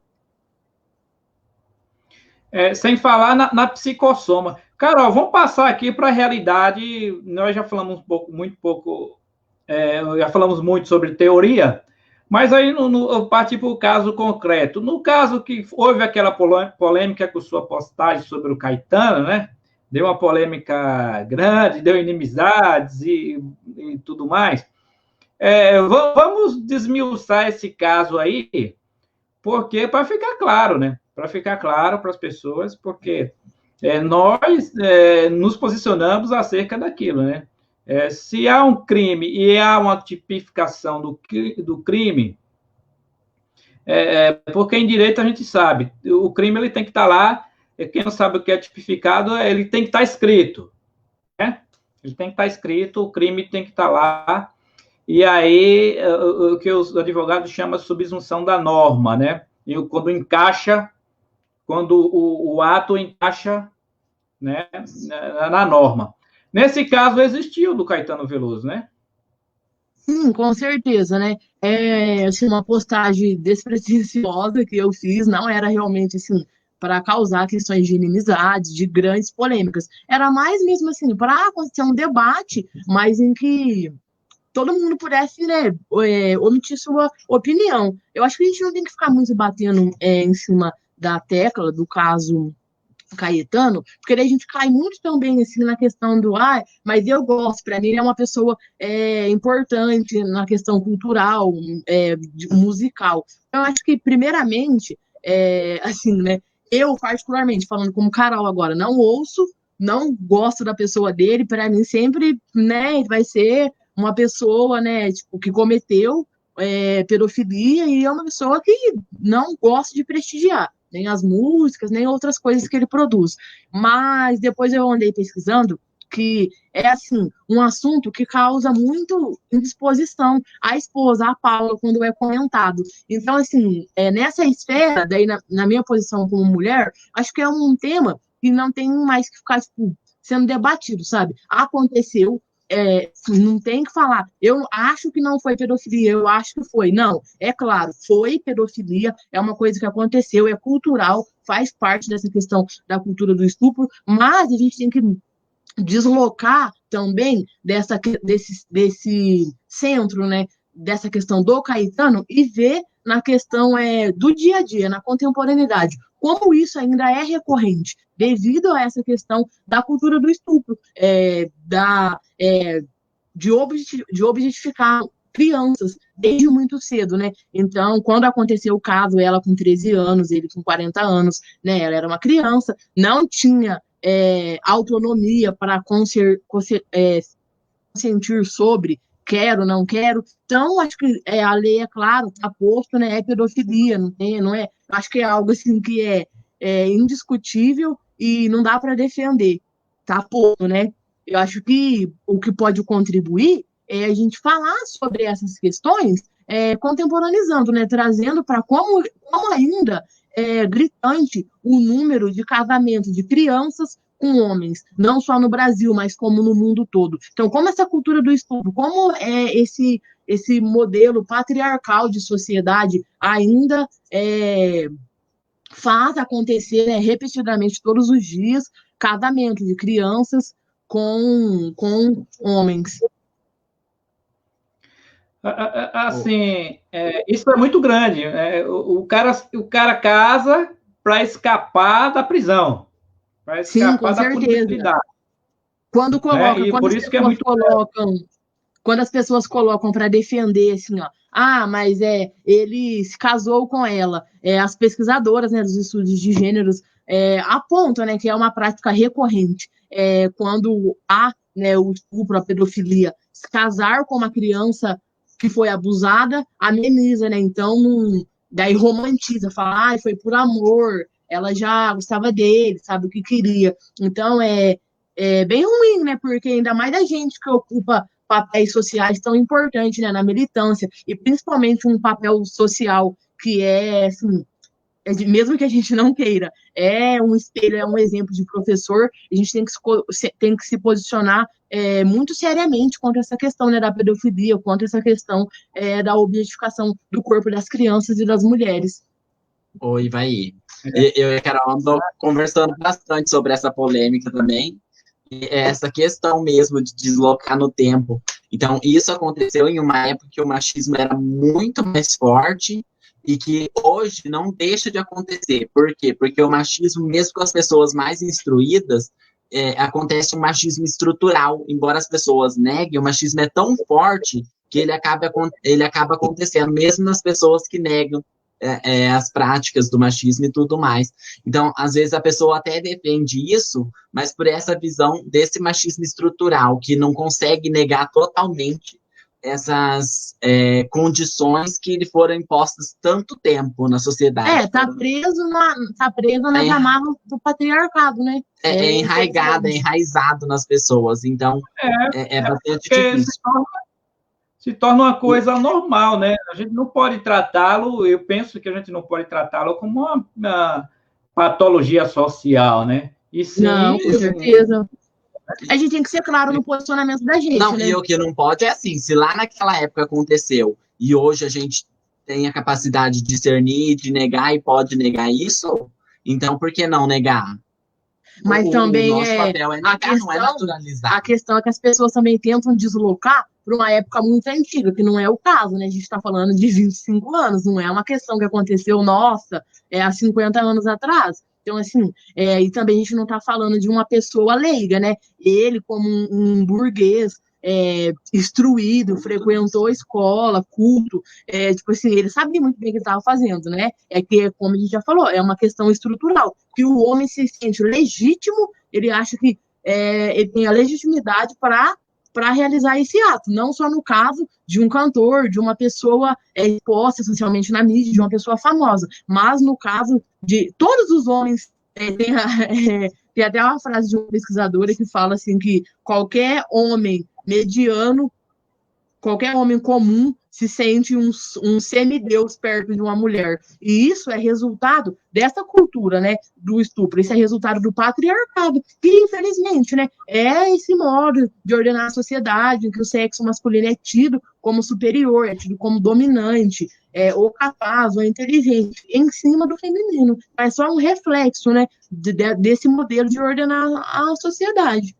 Sem falar na psicossoma. Carol, vamos passar aqui para a realidade. Nós já falamos já falamos muito sobre teoria, Mas aí eu parti para o caso concreto. No caso que houve aquela polêmica com sua postagem sobre o Caetano, né? Deu uma polêmica grande, deu inimizades e tudo mais. Vamos desmiuçar esse caso aí, porque para ficar claro, né? Para ficar claro para as pessoas, porque nós nos posicionamos acerca daquilo, né? Se há um crime e há uma tipificação do crime, porque em direito a gente sabe, o crime ele tem que estar lá, quem não sabe o que é tipificado, ele tem que estar escrito, né? Ele tem que estar escrito, o crime tem que estar lá, e aí o que os advogados chamam de subsunção da norma, né? E quando o ato encaixa, né, na norma. Nesse caso, existiu do Caetano Veloso, né? Sim, com certeza, né? Assim, uma postagem despretensiosa que eu fiz não era realmente assim para causar questões de inimizades, de grandes polêmicas. Era mais mesmo assim para acontecer um debate, mas em que todo mundo pudesse, né, omitir sua opinião. Eu acho que a gente não tem que ficar muito batendo em cima da tecla do caso Caetano, porque daí a gente cai muito também assim na questão do mas eu gosto, para mim ele é uma pessoa importante na questão cultural, musical. Então, eu acho que, primeiramente, assim, né, eu particularmente, falando como Carol agora, não ouço, não gosto da pessoa dele, para mim sempre, né, vai ser uma pessoa, né, tipo, que cometeu pedofilia e é uma pessoa que não gosto de prestigiar nem as músicas, nem outras coisas que ele produz. Mas depois eu andei pesquisando que é, assim, um assunto que causa muito indisposição à esposa, à Paula, quando é comentado. Então, assim, nessa esfera, daí na minha posição como mulher, acho que é um tema que não tem mais que ficar, tipo, sendo debatido, sabe? Aconteceu, não tem que falar, eu acho que não foi pedofilia, eu acho que foi. Não, é claro, foi pedofilia, é uma coisa que aconteceu, é cultural, faz parte dessa questão da cultura do estupro, mas a gente tem que deslocar também desse centro, né, dessa questão do Caetano e ver na questão do dia a dia, na contemporaneidade, como isso ainda é recorrente, devido a essa questão da cultura do estupro, de objetificar crianças desde muito cedo, né? Então, quando aconteceu o caso, ela com 13 anos, ele com 40 anos, né? Ela era uma criança, não tinha autonomia para consentir sobre quero, não quero. Então, acho que a lei, é claro, está posto, né? É pedofilia, não é? Acho que é algo assim que é indiscutível e não dá para defender. Está posto, né? Eu acho que o que pode contribuir é a gente falar sobre essas questões contemporaneizando, né? Trazendo para como ainda é gritante o número de casamentos de crianças com homens, não só no Brasil, mas como no mundo todo. Então, como essa cultura do estupro, como esse modelo patriarcal de sociedade ainda faz acontecer, né, repetidamente todos os dias casamento de crianças com homens. Assim, isso é muito grande. O cara casa para escapar da prisão, para escapar da punibilidade. Quando coloca, e quando por as isso que pessoas colocam, quando as pessoas colocam para defender, assim, ó, mas ele se casou com ela. As pesquisadoras, né, dos estudos de gêneros apontam, né, que é uma prática recorrente. Quando há, né, o estupro, a pedofilia, se casar com uma criança que foi abusada, ameniza, né? Então, daí romantiza, fala, foi por amor, ela já gostava dele, sabe o que queria. Então, é bem ruim, né? Porque ainda mais a gente que ocupa papéis sociais tão importantes, né, na militância, e principalmente um papel social que assim, mesmo que a gente não queira, é um espelho, é um exemplo de professor, a gente tem que se posicionar muito seriamente contra essa questão, né, da pedofilia, contra essa questão da objetificação do corpo das crianças e das mulheres. Oi, vai. Eu e a Carol andam conversando bastante sobre essa polêmica também, é essa questão mesmo de deslocar no tempo. Então, isso aconteceu em uma época que o machismo era muito mais forte e que hoje não deixa de acontecer. Por quê? Porque o machismo, mesmo com as pessoas mais instruídas, acontece um machismo estrutural. Embora as pessoas neguem, o machismo é tão forte que ele acaba acontecendo, mesmo nas pessoas que negam as práticas do machismo e tudo mais. Então, às vezes a pessoa até defende isso, mas por essa visão desse machismo estrutural, que não consegue negar totalmente essas condições que lhe foram impostas tanto tempo na sociedade. Tá preso nas amarras do patriarcado, né? Enraizado nas pessoas, então é bastante difícil. Se torna uma coisa normal, né? A gente não pode tratá-lo, eu penso que a gente não pode tratá-lo como uma patologia social, né? E sim, não, com certeza. A gente tem que ser claro no posicionamento da gente, não, né? E o que não pode é assim, se lá naquela época aconteceu e hoje a gente tem a capacidade de discernir, de negar e pode negar isso, então por que não negar? Mas também o nosso papel é negar, não é naturalizar. A questão é que as pessoas também tentam deslocar para uma época muito antiga, que não é o caso, né? A gente está falando de 25 anos, não é uma questão que aconteceu, nossa, há 50 anos atrás. Então, assim, e também a gente não está falando de uma pessoa leiga, né? Ele, como um burguês instruído, frequentou escola, culto, tipo assim, ele sabia muito bem o que estava fazendo, né? É que, como a gente já falou, é uma questão estrutural, que o homem se sente legítimo, ele acha que ele tem a legitimidade para realizar esse ato, não só no caso de um cantor, de uma pessoa exposta socialmente na mídia, de uma pessoa famosa, mas no caso de todos os homens, tem até uma frase de uma pesquisadora que fala assim que qualquer homem mediano, qualquer homem comum se sente um semideus perto de uma mulher. E isso é resultado dessa cultura, né, do estupro. Isso é resultado do patriarcado, que, infelizmente, né, é esse modo de ordenar a sociedade em que o sexo masculino é tido como superior, é tido como dominante, ou capaz, ou inteligente, em cima do feminino. É só um reflexo, né, desse modelo de ordenar a sociedade.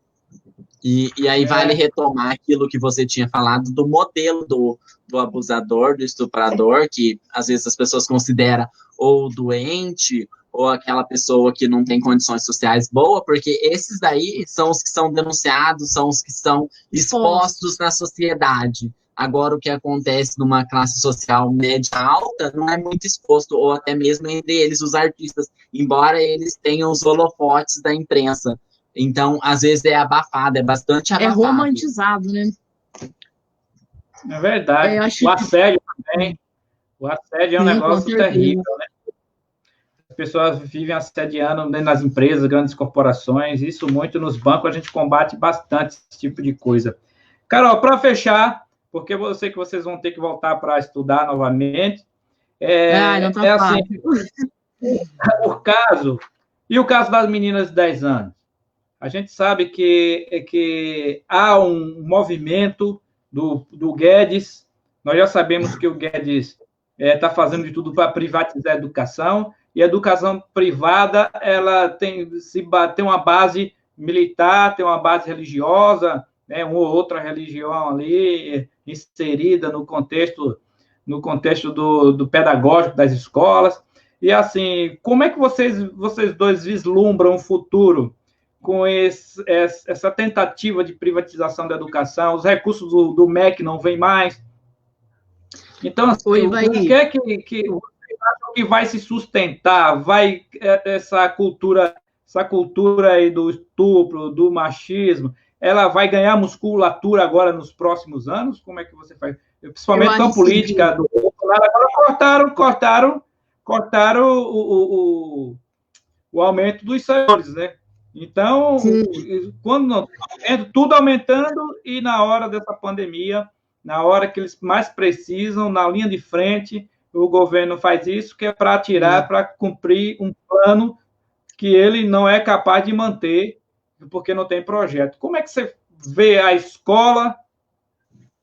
E aí vale retomar aquilo que você tinha falado do modelo do abusador, do estuprador, que às vezes as pessoas consideram ou doente, ou aquela pessoa que não tem condições sociais boas, porque esses daí são os que são denunciados, são os que são expostos na sociedade. Agora, o que acontece numa classe social média alta não é muito exposto, ou até mesmo entre eles, os artistas, embora eles tenham os holofotes da imprensa. Então, às vezes é abafado, é bastante abafado. É romantizado, né? É verdade. O assédio também. O assédio é um negócio terrível, né? As pessoas vivem assediando nas empresas, grandes corporações, isso muito nos bancos, a gente combate bastante esse tipo de coisa. Carol, para fechar, porque eu sei que vocês vão ter que voltar para estudar novamente. Não tá fácil. Assim, o caso das meninas de 10 anos? A gente sabe que há um movimento do Guedes, nós já sabemos que o Guedes está fazendo de tudo para privatizar a educação, e a educação privada ela tem uma base militar, tem uma base religiosa, né, uma ou outra religião ali inserida no contexto do pedagógico das escolas. E assim, como é que vocês dois vislumbram o futuro com essa tentativa de privatização da educação? Os recursos do MEC não vêm mais. Então, assim, o que é que vocês acham que vai se sustentar? Vai essa cultura aí do estupro, do machismo, ela vai ganhar musculatura agora nos próximos anos? Como é que você faz? Principalmente com a política do Bolsonaro, agora cortaram o aumento dos salários, né? Então, quando não tudo aumentando, e na hora dessa pandemia, na hora que eles mais precisam, na linha de frente, o governo faz isso, que é para tirar, para cumprir um plano que ele não é capaz de manter, porque não tem projeto. Como é que você vê a escola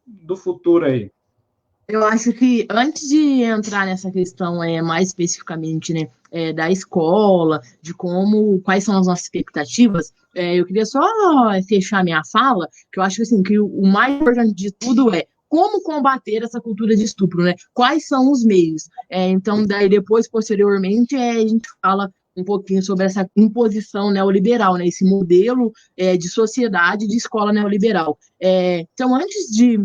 do futuro aí? Eu acho que antes de entrar nessa questão mais especificamente, né, da escola, de quais são as nossas expectativas, eu queria só fechar minha fala, que eu acho que, assim, que o mais importante de tudo é como combater essa cultura de estupro, né? Quais são os meios? Então, daí depois, posteriormente, a gente fala um pouquinho sobre essa imposição neoliberal, né? Esse modelo de sociedade, de escola neoliberal. Então, antes de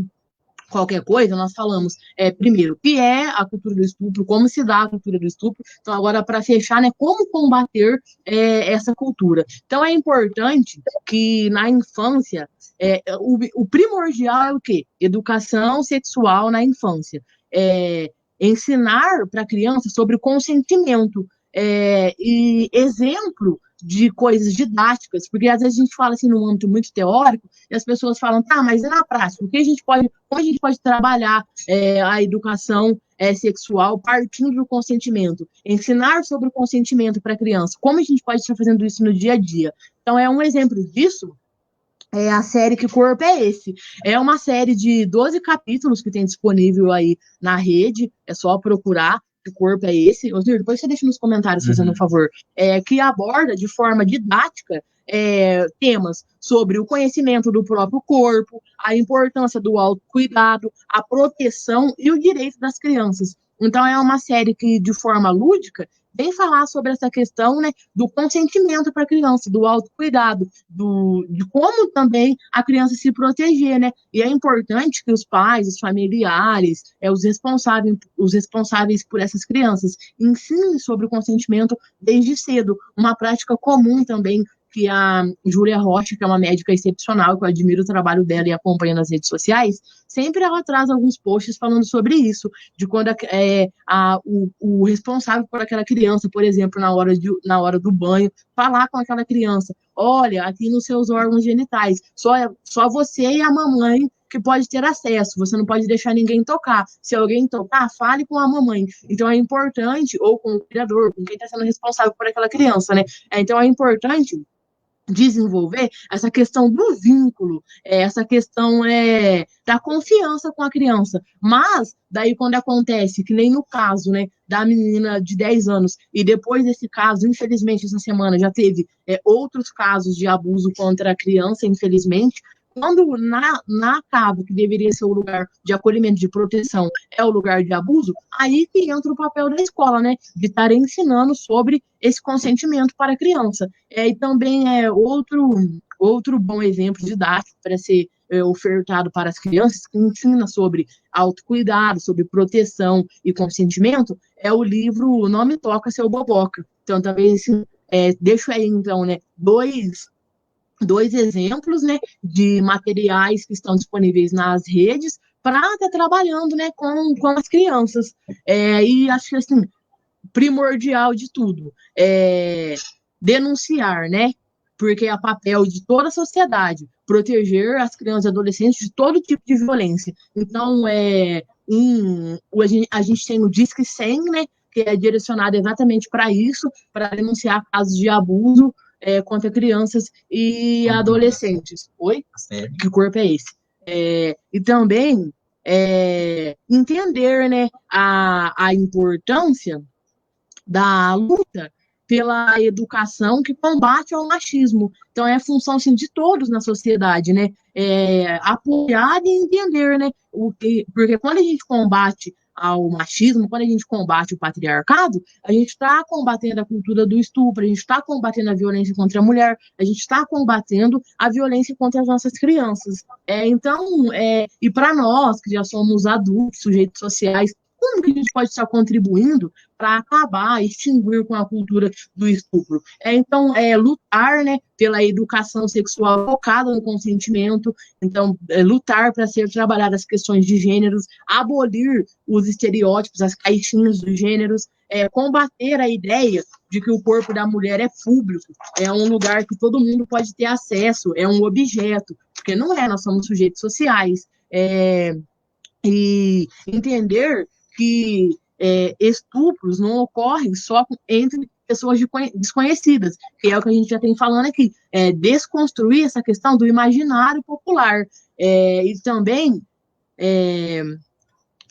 qualquer coisa, nós falamos, primeiro, o que é a cultura do estupro, como se dá a cultura do estupro. Então, agora, para fechar, né, como combater essa cultura. Então, é importante que na infância, o primordial é o quê? Educação sexual na infância. Ensinar para a criança sobre o consentimento e exemplo de coisas didáticas, porque às vezes a gente fala assim num âmbito muito teórico, e as pessoas falam, tá, mas e na prática? Como a gente pode trabalhar a educação sexual partindo do consentimento? Ensinar sobre o consentimento para a criança. Como a gente pode estar fazendo isso no dia a dia? Então, um exemplo disso é a série Que Corpo é Esse? É uma série de 12 capítulos que tem disponível aí na rede, é só procurar Que Corpo é Esse? Osnir, depois você deixa nos comentários, fazendo um favor. Que aborda de forma didática temas sobre o conhecimento do próprio corpo, a importância do autocuidado, a proteção e o direito das crianças. Então, é uma série que, de forma lúdica, vem falar sobre essa questão, né, do consentimento para a criança, do autocuidado, de como também a criança se proteger, né? E é importante que os pais, os familiares, os responsáveis por essas crianças ensinem sobre o consentimento desde cedo, uma prática comum também que a Júlia Rocha, que é uma médica excepcional, que eu admiro o trabalho dela e acompanho nas redes sociais, sempre ela traz alguns posts falando sobre isso, de quando o responsável por aquela criança, por exemplo, na hora do banho, falar com aquela criança, olha, aqui nos seus órgãos genitais, só você e a mamãe que pode ter acesso, você não pode deixar ninguém tocar. Se alguém tocar, fale com a mamãe. Então é importante, ou com o criador, com quem está sendo responsável por aquela criança, né? Então é importante desenvolver essa questão do vínculo, essa questão da confiança com a criança. Mas, daí quando acontece, que nem no caso, né, da menina de 10 anos, e depois desse caso, infelizmente, essa semana já teve outros casos de abuso contra a criança, infelizmente, quando na casa, que deveria ser o lugar de acolhimento, de proteção, é o lugar de abuso, aí que entra o papel da escola, né? De estar ensinando sobre esse consentimento para a criança. E também outro bom exemplo didático para ser ofertado para as crianças, que ensina sobre autocuidado, sobre proteção e consentimento, é o livro Não Me Toca, Seu Boboca. Então, também, assim, deixo aí, então, né, dois exemplos, né, de materiais que estão disponíveis nas redes para estar trabalhando, né, com as crianças. E acho que, assim, primordial de tudo denunciar, né, porque é papel de toda a sociedade proteger as crianças e adolescentes de todo tipo de violência. Então, a gente tem o Disque 100, né, que é direcionado exatamente para isso, para denunciar casos de abuso contra crianças e adolescentes. Oi? Que corpo é esse? E também entender, né, a importância da luta pela educação que combate ao machismo. Então, é função assim, de todos na sociedade, né? Apoiar e entender, né? Porque quando a gente combate ao machismo, quando a gente combate o patriarcado, a gente está combatendo a cultura do estupro, a gente está combatendo a violência contra a mulher, a gente está combatendo a violência contra as nossas crianças. Então, e para nós, que já somos adultos, sujeitos sociais, como que a gente pode estar contribuindo para acabar, extinguir com a cultura do estupro? Então, lutar, né, pela educação sexual focada no consentimento, então, lutar para ser trabalhadas as questões de gêneros, abolir os estereótipos, as caixinhas dos gêneros, combater a ideia de que o corpo da mulher é público, é um lugar que todo mundo pode ter acesso, é um objeto, porque não é, nós somos sujeitos sociais, e entender que estupros não ocorrem só entre pessoas desconhecidas, que é o que a gente já tem falando aqui, desconstruir essa questão do imaginário popular, e também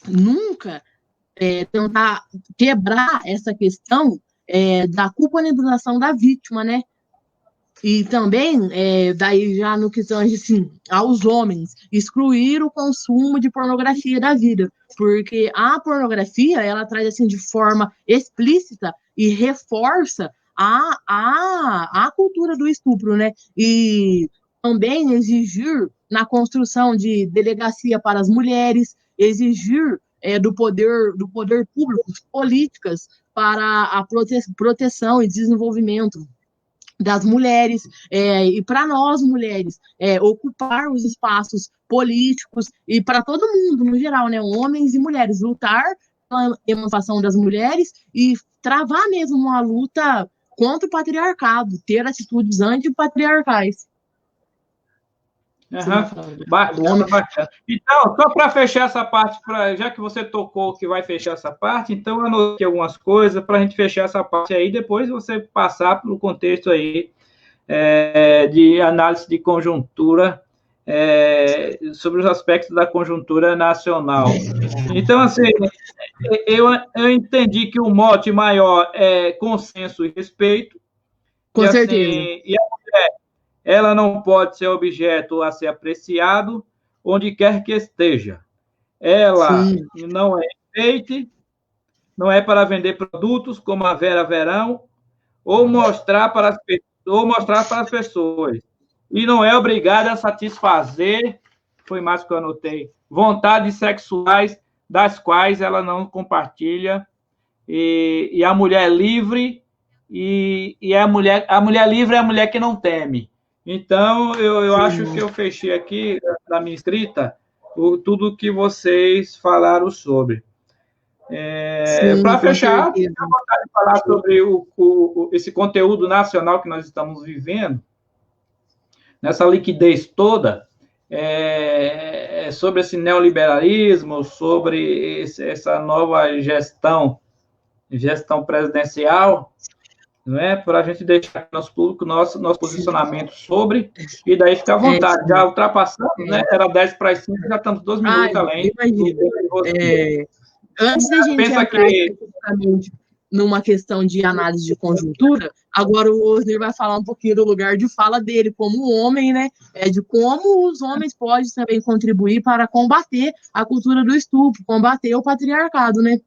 nunca tentar quebrar essa questão da culpabilização da vítima, né? E também, daí já no que tange assim, aos homens, excluir o consumo de pornografia da vida, porque a pornografia, ela traz assim de forma explícita e reforça a cultura do estupro, né? E também exigir na construção de delegacia para as mulheres, exigir do poder público políticas para a proteção e desenvolvimento das mulheres, e para nós mulheres, ocupar os espaços políticos, e para todo mundo, no geral, né, homens e mulheres, lutar pela emancipação das mulheres e travar mesmo uma luta contra o patriarcado, ter atitudes antipatriarcais. Bacana, bacana. Então, só para fechar essa parte, já que você tocou que vai fechar essa parte, então eu anotei algumas coisas para a gente fechar essa parte aí, depois você passar pelo contexto aí de análise de conjuntura, sobre os aspectos da conjuntura nacional. Então, assim, eu entendi que o mote maior é consenso e respeito. Com certeza. Assim, e a mulher, ela não pode ser objeto a ser apreciado onde quer que esteja. Ela não é enfeite, não é para vender produtos como a Vera Verão, ou mostrar para as pessoas. E não é obrigada a satisfazer, foi mais que eu anotei, vontades sexuais das quais ela não compartilha. E a mulher livre, e a mulher livre é a mulher que não teme. Então, eu acho que eu fechei aqui, na minha escrita, tudo que vocês falaram sobre. Para fechar, tenho vontade de falar sobre esse conteúdo nacional que nós estamos vivendo, nessa liquidez toda, sobre esse neoliberalismo, sobre essa nova gestão presidencial, não é? Para a gente deixar nosso público, nosso posicionamento sobre, e daí fica à vontade. Já ultrapassamos, né? Era 10 para as 5, já estamos 2 minutos além. Antes da gente entrar especificamente numa questão de análise de conjuntura, agora o Osner vai falar um pouquinho do lugar de fala dele como homem, né? De como os homens podem também contribuir para combater a cultura do estupro, combater o patriarcado, né?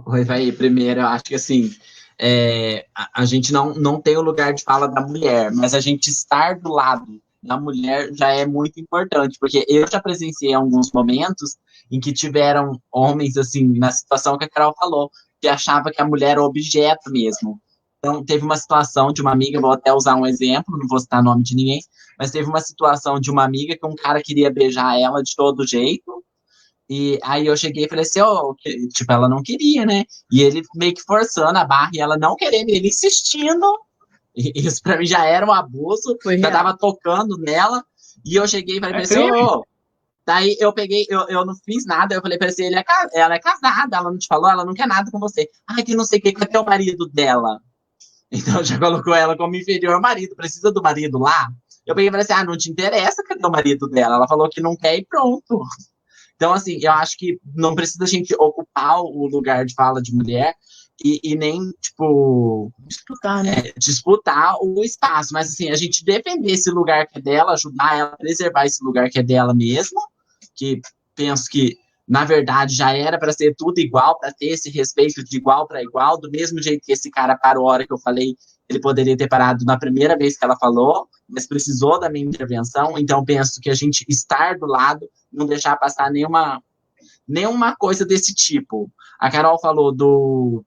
Oi, vai. Primeiro, eu acho que assim, a gente não tem o lugar de fala da mulher, mas a gente estar do lado da mulher já é muito importante, porque eu já presenciei alguns momentos em que tiveram homens, assim, na situação que a Carol falou, que achava que a mulher era objeto mesmo. Então, teve uma situação de uma amiga, vou até usar um exemplo, não vou citar nome de ninguém, mas teve uma situação de uma amiga que um cara queria beijar ela de todo jeito, e aí eu cheguei e falei assim, tipo, ela não queria, né? E ele meio que forçando a barra, e ela não querendo, ele insistindo. E isso pra mim já era um abuso, já tava tocando nela, e eu cheguei e falei pra ele, daí eu peguei, eu não fiz nada, eu falei pra ele, ela é casada, ela não te falou, ela não quer nada com você. Ai, que não sei o que, cadê o marido dela? Então já colocou ela como inferior ao marido, precisa do marido lá? Eu peguei e falei assim, não te interessa, cadê o marido dela? Ela falou que não quer e pronto. Então, assim, eu acho que não precisa a gente ocupar o lugar de fala de mulher e nem, tipo, disputar o espaço. Mas, assim, a gente defender esse lugar que é dela, ajudar ela a preservar esse lugar que é dela mesmo, que penso que, na verdade, já era para ser tudo igual, para ter esse respeito de igual para igual, do mesmo jeito que esse cara parou a hora que eu falei, ele poderia ter parado na primeira vez que ela falou, mas precisou da minha intervenção. Então, penso que a gente estar do lado, não deixar passar nenhuma coisa desse tipo. A Carol falou do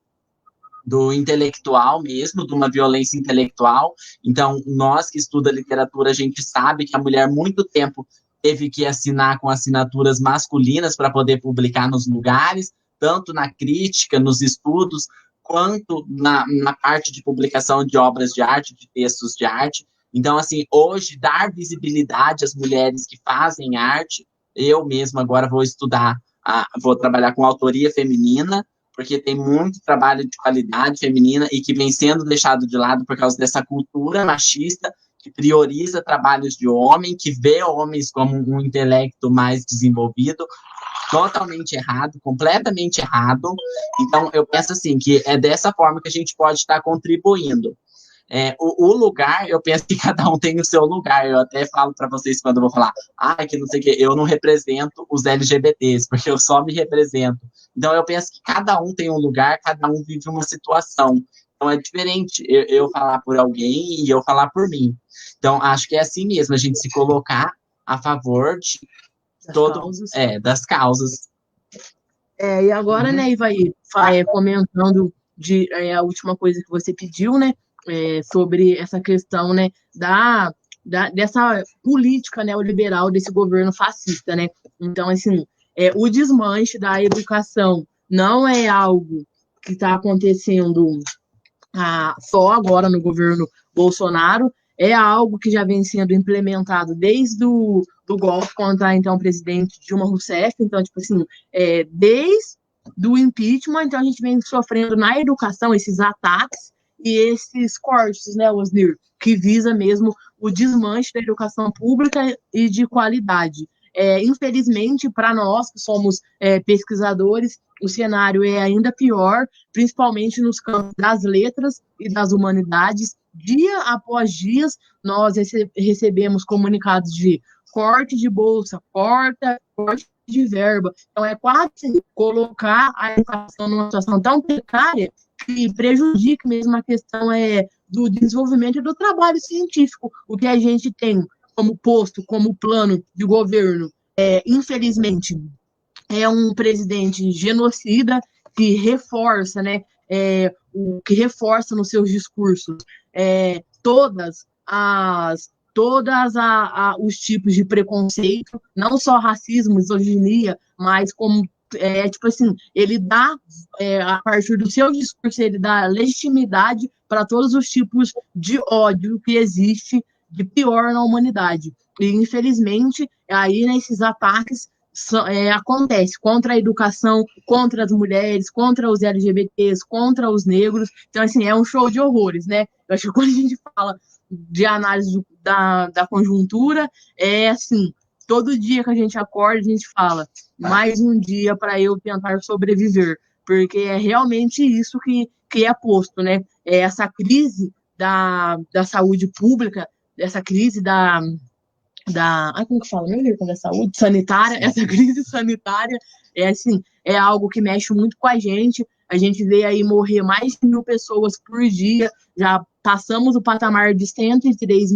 intelectual mesmo, de uma violência intelectual. Então, nós que estuda literatura, a gente sabe que a mulher muito tempo teve que assinar com assinaturas masculinas para poder publicar nos lugares, tanto na crítica, nos estudos, quanto na parte de publicação de obras de arte, de textos de arte. Então, assim, hoje, dar visibilidade às mulheres que fazem arte, eu mesmo agora vou trabalhar com autoria feminina, porque tem muito trabalho de qualidade feminina e que vem sendo deixado de lado por causa dessa cultura machista que prioriza trabalhos de homem, que vê homens como um intelecto mais desenvolvido. totalmente errado, completamente errado. Então, eu penso assim, que é dessa forma que a gente pode estar contribuindo. O lugar, eu penso que cada um tem o seu lugar. Eu até falo para vocês quando eu vou falar, que não sei o quê, eu não represento os LGBTs, porque eu só me represento. Então, eu penso que cada um tem um lugar, cada um vive uma situação. Então, é diferente eu falar por alguém e eu falar por mim. Então, acho que é assim mesmo, a gente se colocar a favor de das causas. E agora, né, Ivaí, comentando a última coisa que você pediu, né, sobre essa questão, né, dessa política neoliberal desse governo fascista, né? Então, assim, o desmanche da educação não é algo que está acontecendo só agora no governo Bolsonaro, é algo que já vem sendo implementado desde o golpe contra, então, o presidente Dilma Rousseff. Então, tipo assim, desde do impeachment, então a gente vem sofrendo na educação esses ataques e esses cortes, né, Osnir, que visa mesmo o desmanche da educação pública e de qualidade. Infelizmente, para nós que somos pesquisadores, o cenário é ainda pior, principalmente nos campos das letras e das humanidades. Dia após dia, nós recebemos comunicados de corte de bolsa, corte de verba. Então, é quase colocar a educação numa situação tão precária que prejudica mesmo a questão do desenvolvimento e do trabalho científico. O que a gente tem como posto, como plano de governo, infelizmente, é um presidente genocida que reforça, né, que reforça nos seus discursos todas os tipos de preconceito, não só racismo, misoginia, mas como tipo assim, ele dá, a partir do seu discurso, ele dá legitimidade para todos os tipos de ódio que existe de pior na humanidade. E, infelizmente, aí nesses ataques acontece contra a educação, contra as mulheres, contra os LGBTs, contra os negros. Então, assim, é um show de horrores, né? Eu acho que quando a gente fala de análise da conjuntura, assim, todo dia que a gente acorda, a gente fala, mais um dia para eu tentar sobreviver, porque é realmente isso que é posto, né? Essa crise da saúde pública, essa crise como que fala, da saúde sanitária, essa crise sanitária assim, é algo que mexe muito com a gente vê aí morrer mais de 1.000 pessoas por dia, já passamos o patamar de 103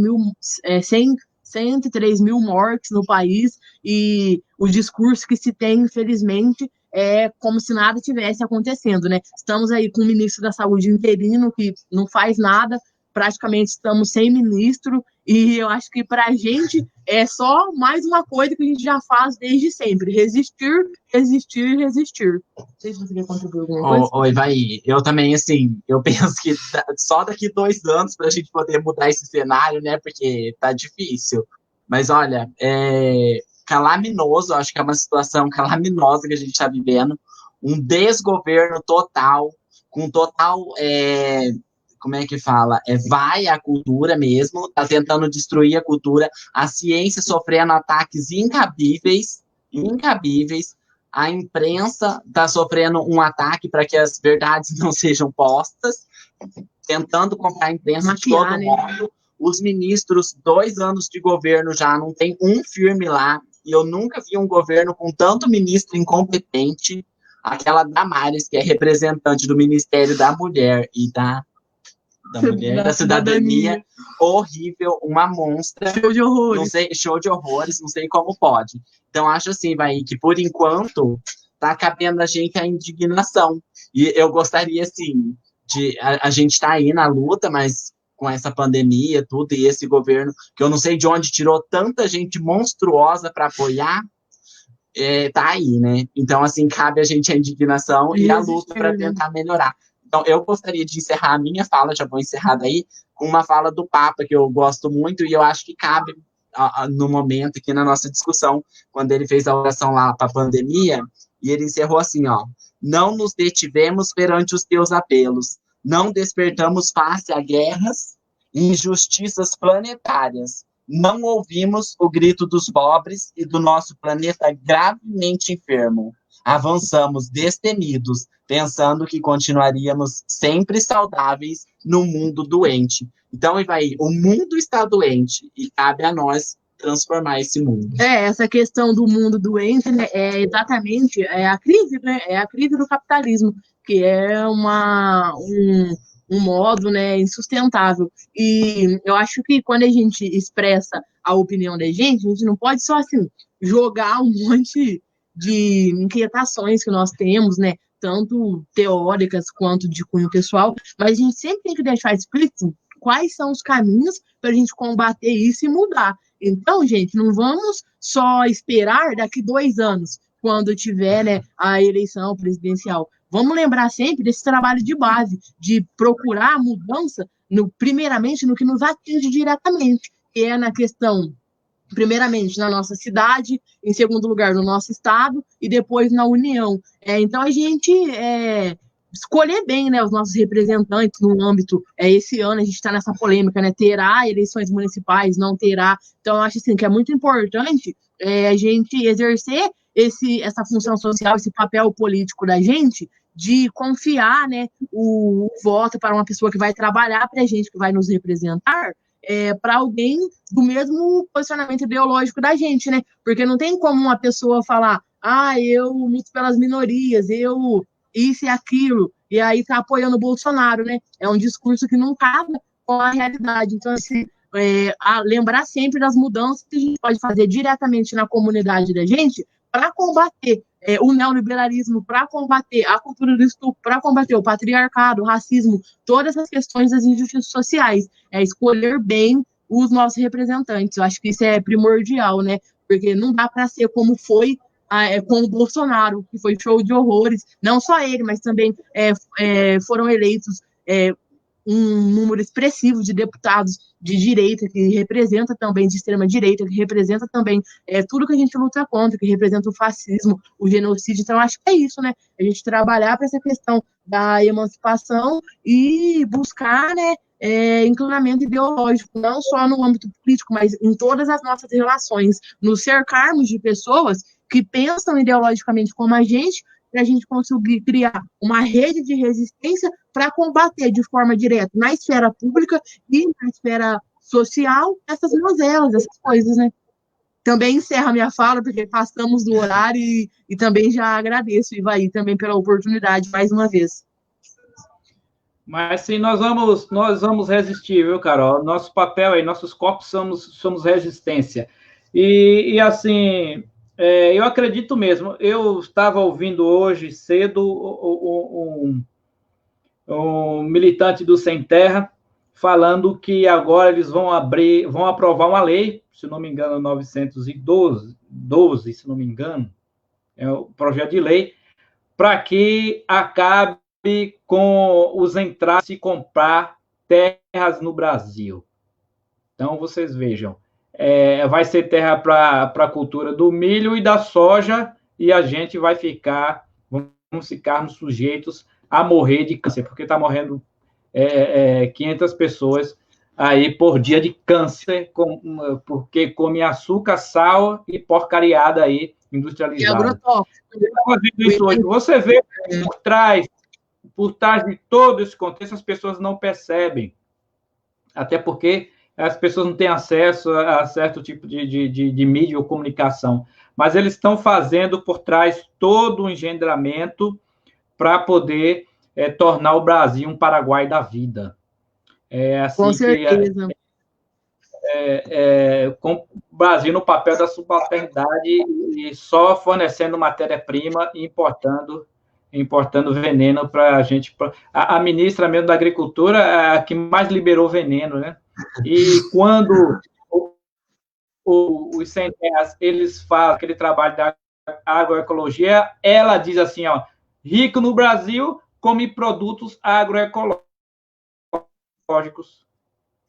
mil mortes no país, e o discurso que se tem, infelizmente, é como se nada tivesse acontecendo, né? Estamos aí com o ministro da Saúde interino, que não faz nada, praticamente estamos sem ministro, e eu acho que para a gente é só mais uma coisa que a gente já faz desde sempre: resistir, resistir, resistir. Não sei se você quer contribuir alguma coisa. Oi, vai. Eu também, assim, eu penso que só daqui 2 anos para a gente poder mudar esse cenário, né? Porque tá difícil. Mas, olha, calaminoso, acho que é uma situação calaminosa que a gente está vivendo. Um desgoverno total, com total... como é que fala? Vai a cultura mesmo, tá tentando destruir a cultura, a ciência sofrendo ataques incabíveis, a imprensa tá sofrendo um ataque para que as verdades não sejam postas, tentando comprar a imprensa de todo mundo. Os ministros, 2 anos de governo já, não tem um firme lá, e eu nunca vi um governo com tanto ministro incompetente. Aquela Damares, que é representante do Ministério da Mulher e da Mulher, da Cidadania, horrível, uma monstra. Show de horrores. Não sei, show de horrores, não sei como pode. Então, acho assim, que por enquanto tá cabendo a gente a indignação. E eu gostaria, assim, a gente tá aí na luta, mas com essa pandemia, tudo, e esse governo, que eu não sei de onde tirou tanta gente monstruosa para apoiar, tá aí, né? Então, assim, cabe a gente a indignação e a luta para tentar melhorar. Então, eu gostaria de encerrar a minha fala, já vou encerrar daí, com uma fala do Papa, que eu gosto muito, e eu acho que cabe no momento aqui na nossa discussão, quando ele fez a oração lá para a pandemia, e ele encerrou assim, não nos detivemos perante os teus apelos, não despertamos face a guerras e injustiças planetárias, não ouvimos o grito dos pobres e do nosso planeta gravemente enfermo. Avançamos destemidos, pensando que continuaríamos sempre saudáveis no mundo doente. Então, Ivaí, o mundo está doente e cabe a nós transformar esse mundo. Essa questão do mundo doente, né, é exatamente a crise, né, é a crise do capitalismo, que é um modo, né, insustentável. E eu acho que quando a gente expressa a opinião da gente, a gente não pode só, assim, jogar um monte de inquietações que nós temos, né, tanto teóricas quanto de cunho pessoal, mas a gente sempre tem que deixar explícito quais são os caminhos para a gente combater isso e mudar. Então, gente, não vamos só esperar daqui 2 anos, quando tiver, né, a eleição presidencial. Vamos lembrar sempre desse trabalho de base, de procurar a mudança, primeiramente, no que nos atinge diretamente, que é na questão, primeiramente, na nossa cidade, em segundo lugar, no nosso estado, e depois na União. Então, a gente escolher bem, né, os nossos representantes no âmbito, esse ano a gente está nessa polêmica, né, terá eleições municipais, não terá, então eu acho assim, que é muito importante a gente exercer essa função social, esse papel político da gente, de confiar, né, o voto para uma pessoa que vai trabalhar para a gente, que vai nos representar, para alguém do mesmo posicionamento ideológico da gente, né, porque não tem como uma pessoa falar, eu luto pelas minorias, eu isso e aquilo, e aí tá apoiando o Bolsonaro, né? É um discurso que não casa com a realidade. Então, assim, lembrar sempre das mudanças que a gente pode fazer diretamente na comunidade da gente para combater o neoliberalismo, para combater a cultura do estupro, para combater o patriarcado, o racismo, todas essas questões das injustiças sociais. Escolher bem os nossos representantes. Eu acho que isso é primordial, né? Porque não dá para ser como foi com o Bolsonaro, que foi show de horrores, não só ele, mas também foram eleitos um número expressivo de deputados de direita, que representa também, de extrema-direita, que representa também tudo que a gente luta contra, que representa o fascismo, o genocídio. Então, acho que é isso, né? A gente trabalhar para essa questão da emancipação e buscar, né, inclinamento ideológico, não só no âmbito político, mas em todas as nossas relações, nos cercarmos de pessoas que pensam ideologicamente como a gente, para a gente conseguir criar uma rede de resistência para combater de forma direta na esfera pública e na esfera social essas mazelas, essas coisas, né? Também encerro a minha fala, porque passamos do horário e também já agradeço, Ivaí, também pela oportunidade, mais uma vez. Mas sim, nós vamos resistir, viu, Carol? Nosso papel aí, nossos corpos somos resistência. E assim, eu acredito mesmo. Eu estava ouvindo hoje cedo um militante do Sem Terra falando que agora eles vão aprovar uma lei, se não me engano, 912, se não me engano, é o projeto de lei, para que acabe com os entraves e comprar terras no Brasil. Então, vocês vejam, vai ser terra para a cultura do milho e da soja, e a gente vamos ficar sujeitos a morrer de câncer, porque está morrendo 500 pessoas aí por dia de câncer, porque come açúcar, sal e porcariada aí industrializada. E agrotóxico. Você vê por trás de todo esse contexto, as pessoas não percebem, até porque as pessoas não têm acesso a certo tipo de mídia ou comunicação, mas eles estão fazendo por trás todo o engendramento para poder tornar o Brasil um Paraguai da vida. Assim com certeza. Com o Brasil no papel da subalternidade e só fornecendo matéria-prima e importando veneno para a gente. A ministra mesmo da Agricultura é a que mais liberou veneno, né? E quando os sem terras, eles fazem aquele trabalho da agroecologia, ela diz assim, rico no Brasil come produtos agroecológicos,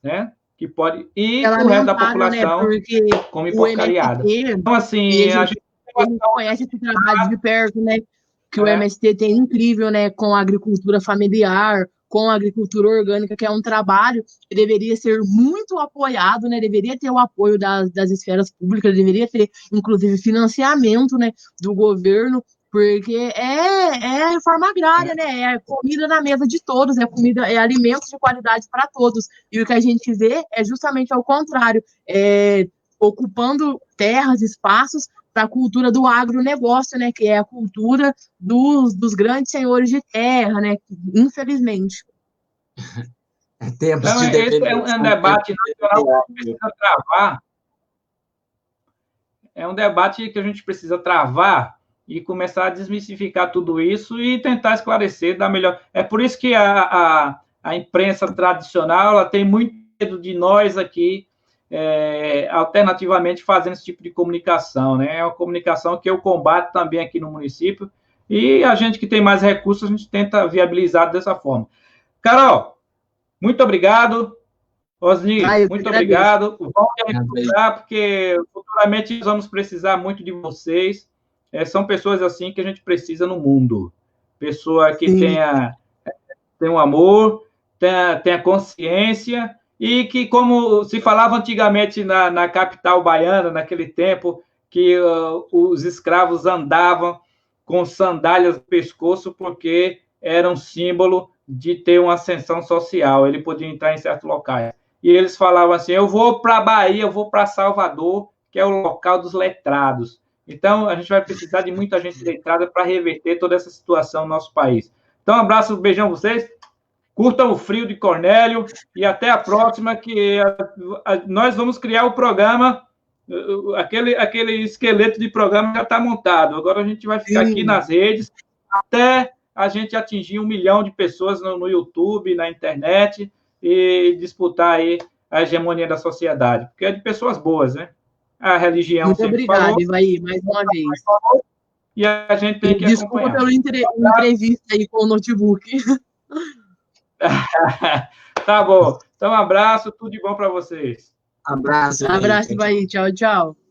né? Que pode, e ela o resto da população, né, come porcariada. Então, assim, a gente conhece esse trabalho de perto, né? Que o MST tem incrível, né? Com a agricultura familiar, com a agricultura orgânica, que é um trabalho que deveria ser muito apoiado, né? Deveria ter o apoio das esferas públicas, deveria ter, inclusive, financiamento, né, do governo, porque é reforma agrária, né? É comida na mesa de todos, é comida, é alimentos de qualidade para todos. E o que a gente vê é justamente ao contrário, ocupando terras, espaços para a cultura do agronegócio, né? Que é a cultura dos grandes senhores de terra, né? Infelizmente. Tempos Então, de esse é um debate nacional que a gente precisa travar. É um debate que a gente precisa travar e começar a desmistificar tudo isso e tentar esclarecer da melhor. É por isso que a imprensa tradicional ela tem muito medo de nós aqui, alternativamente fazendo esse tipo de comunicação, né? É uma comunicação que eu combato também aqui no município e a gente que tem mais recursos, a gente tenta viabilizar dessa forma. Carol, muito obrigado. Osni, muito obrigado. Volte a me procurar, porque futuramente nós vamos precisar muito de vocês. São pessoas assim que a gente precisa no mundo. Pessoa que tenha um amor, tenha consciência, e que, como se falava antigamente na capital baiana, naquele tempo, que os escravos andavam com sandálias no pescoço porque era um símbolo de ter uma ascensão social. Ele podia entrar em certos locais. E eles falavam assim, eu vou para a Bahia, eu vou para Salvador, que é o local dos letrados. Então, a gente vai precisar de muita gente letrada para reverter toda essa situação no nosso país. Então, um abraço, um beijão a vocês. Curtam o frio de Cornélio e até a próxima, que nós vamos criar o programa, aquele esqueleto de programa já está montado. Agora a gente vai ficar aqui nas redes até a gente atingir 1 milhão de pessoas no YouTube, na internet, e disputar aí a hegemonia da sociedade, porque é de pessoas boas, né? A religião muito sempre obrigada, falou. Ivaí, mais uma vez. E a gente tem que desculpa acompanhar. Pela entrevista aí com o notebook. Tá bom. Então, um abraço, tudo de bom para vocês. Abraço. Abraço, Ivaí. Tchau, tchau.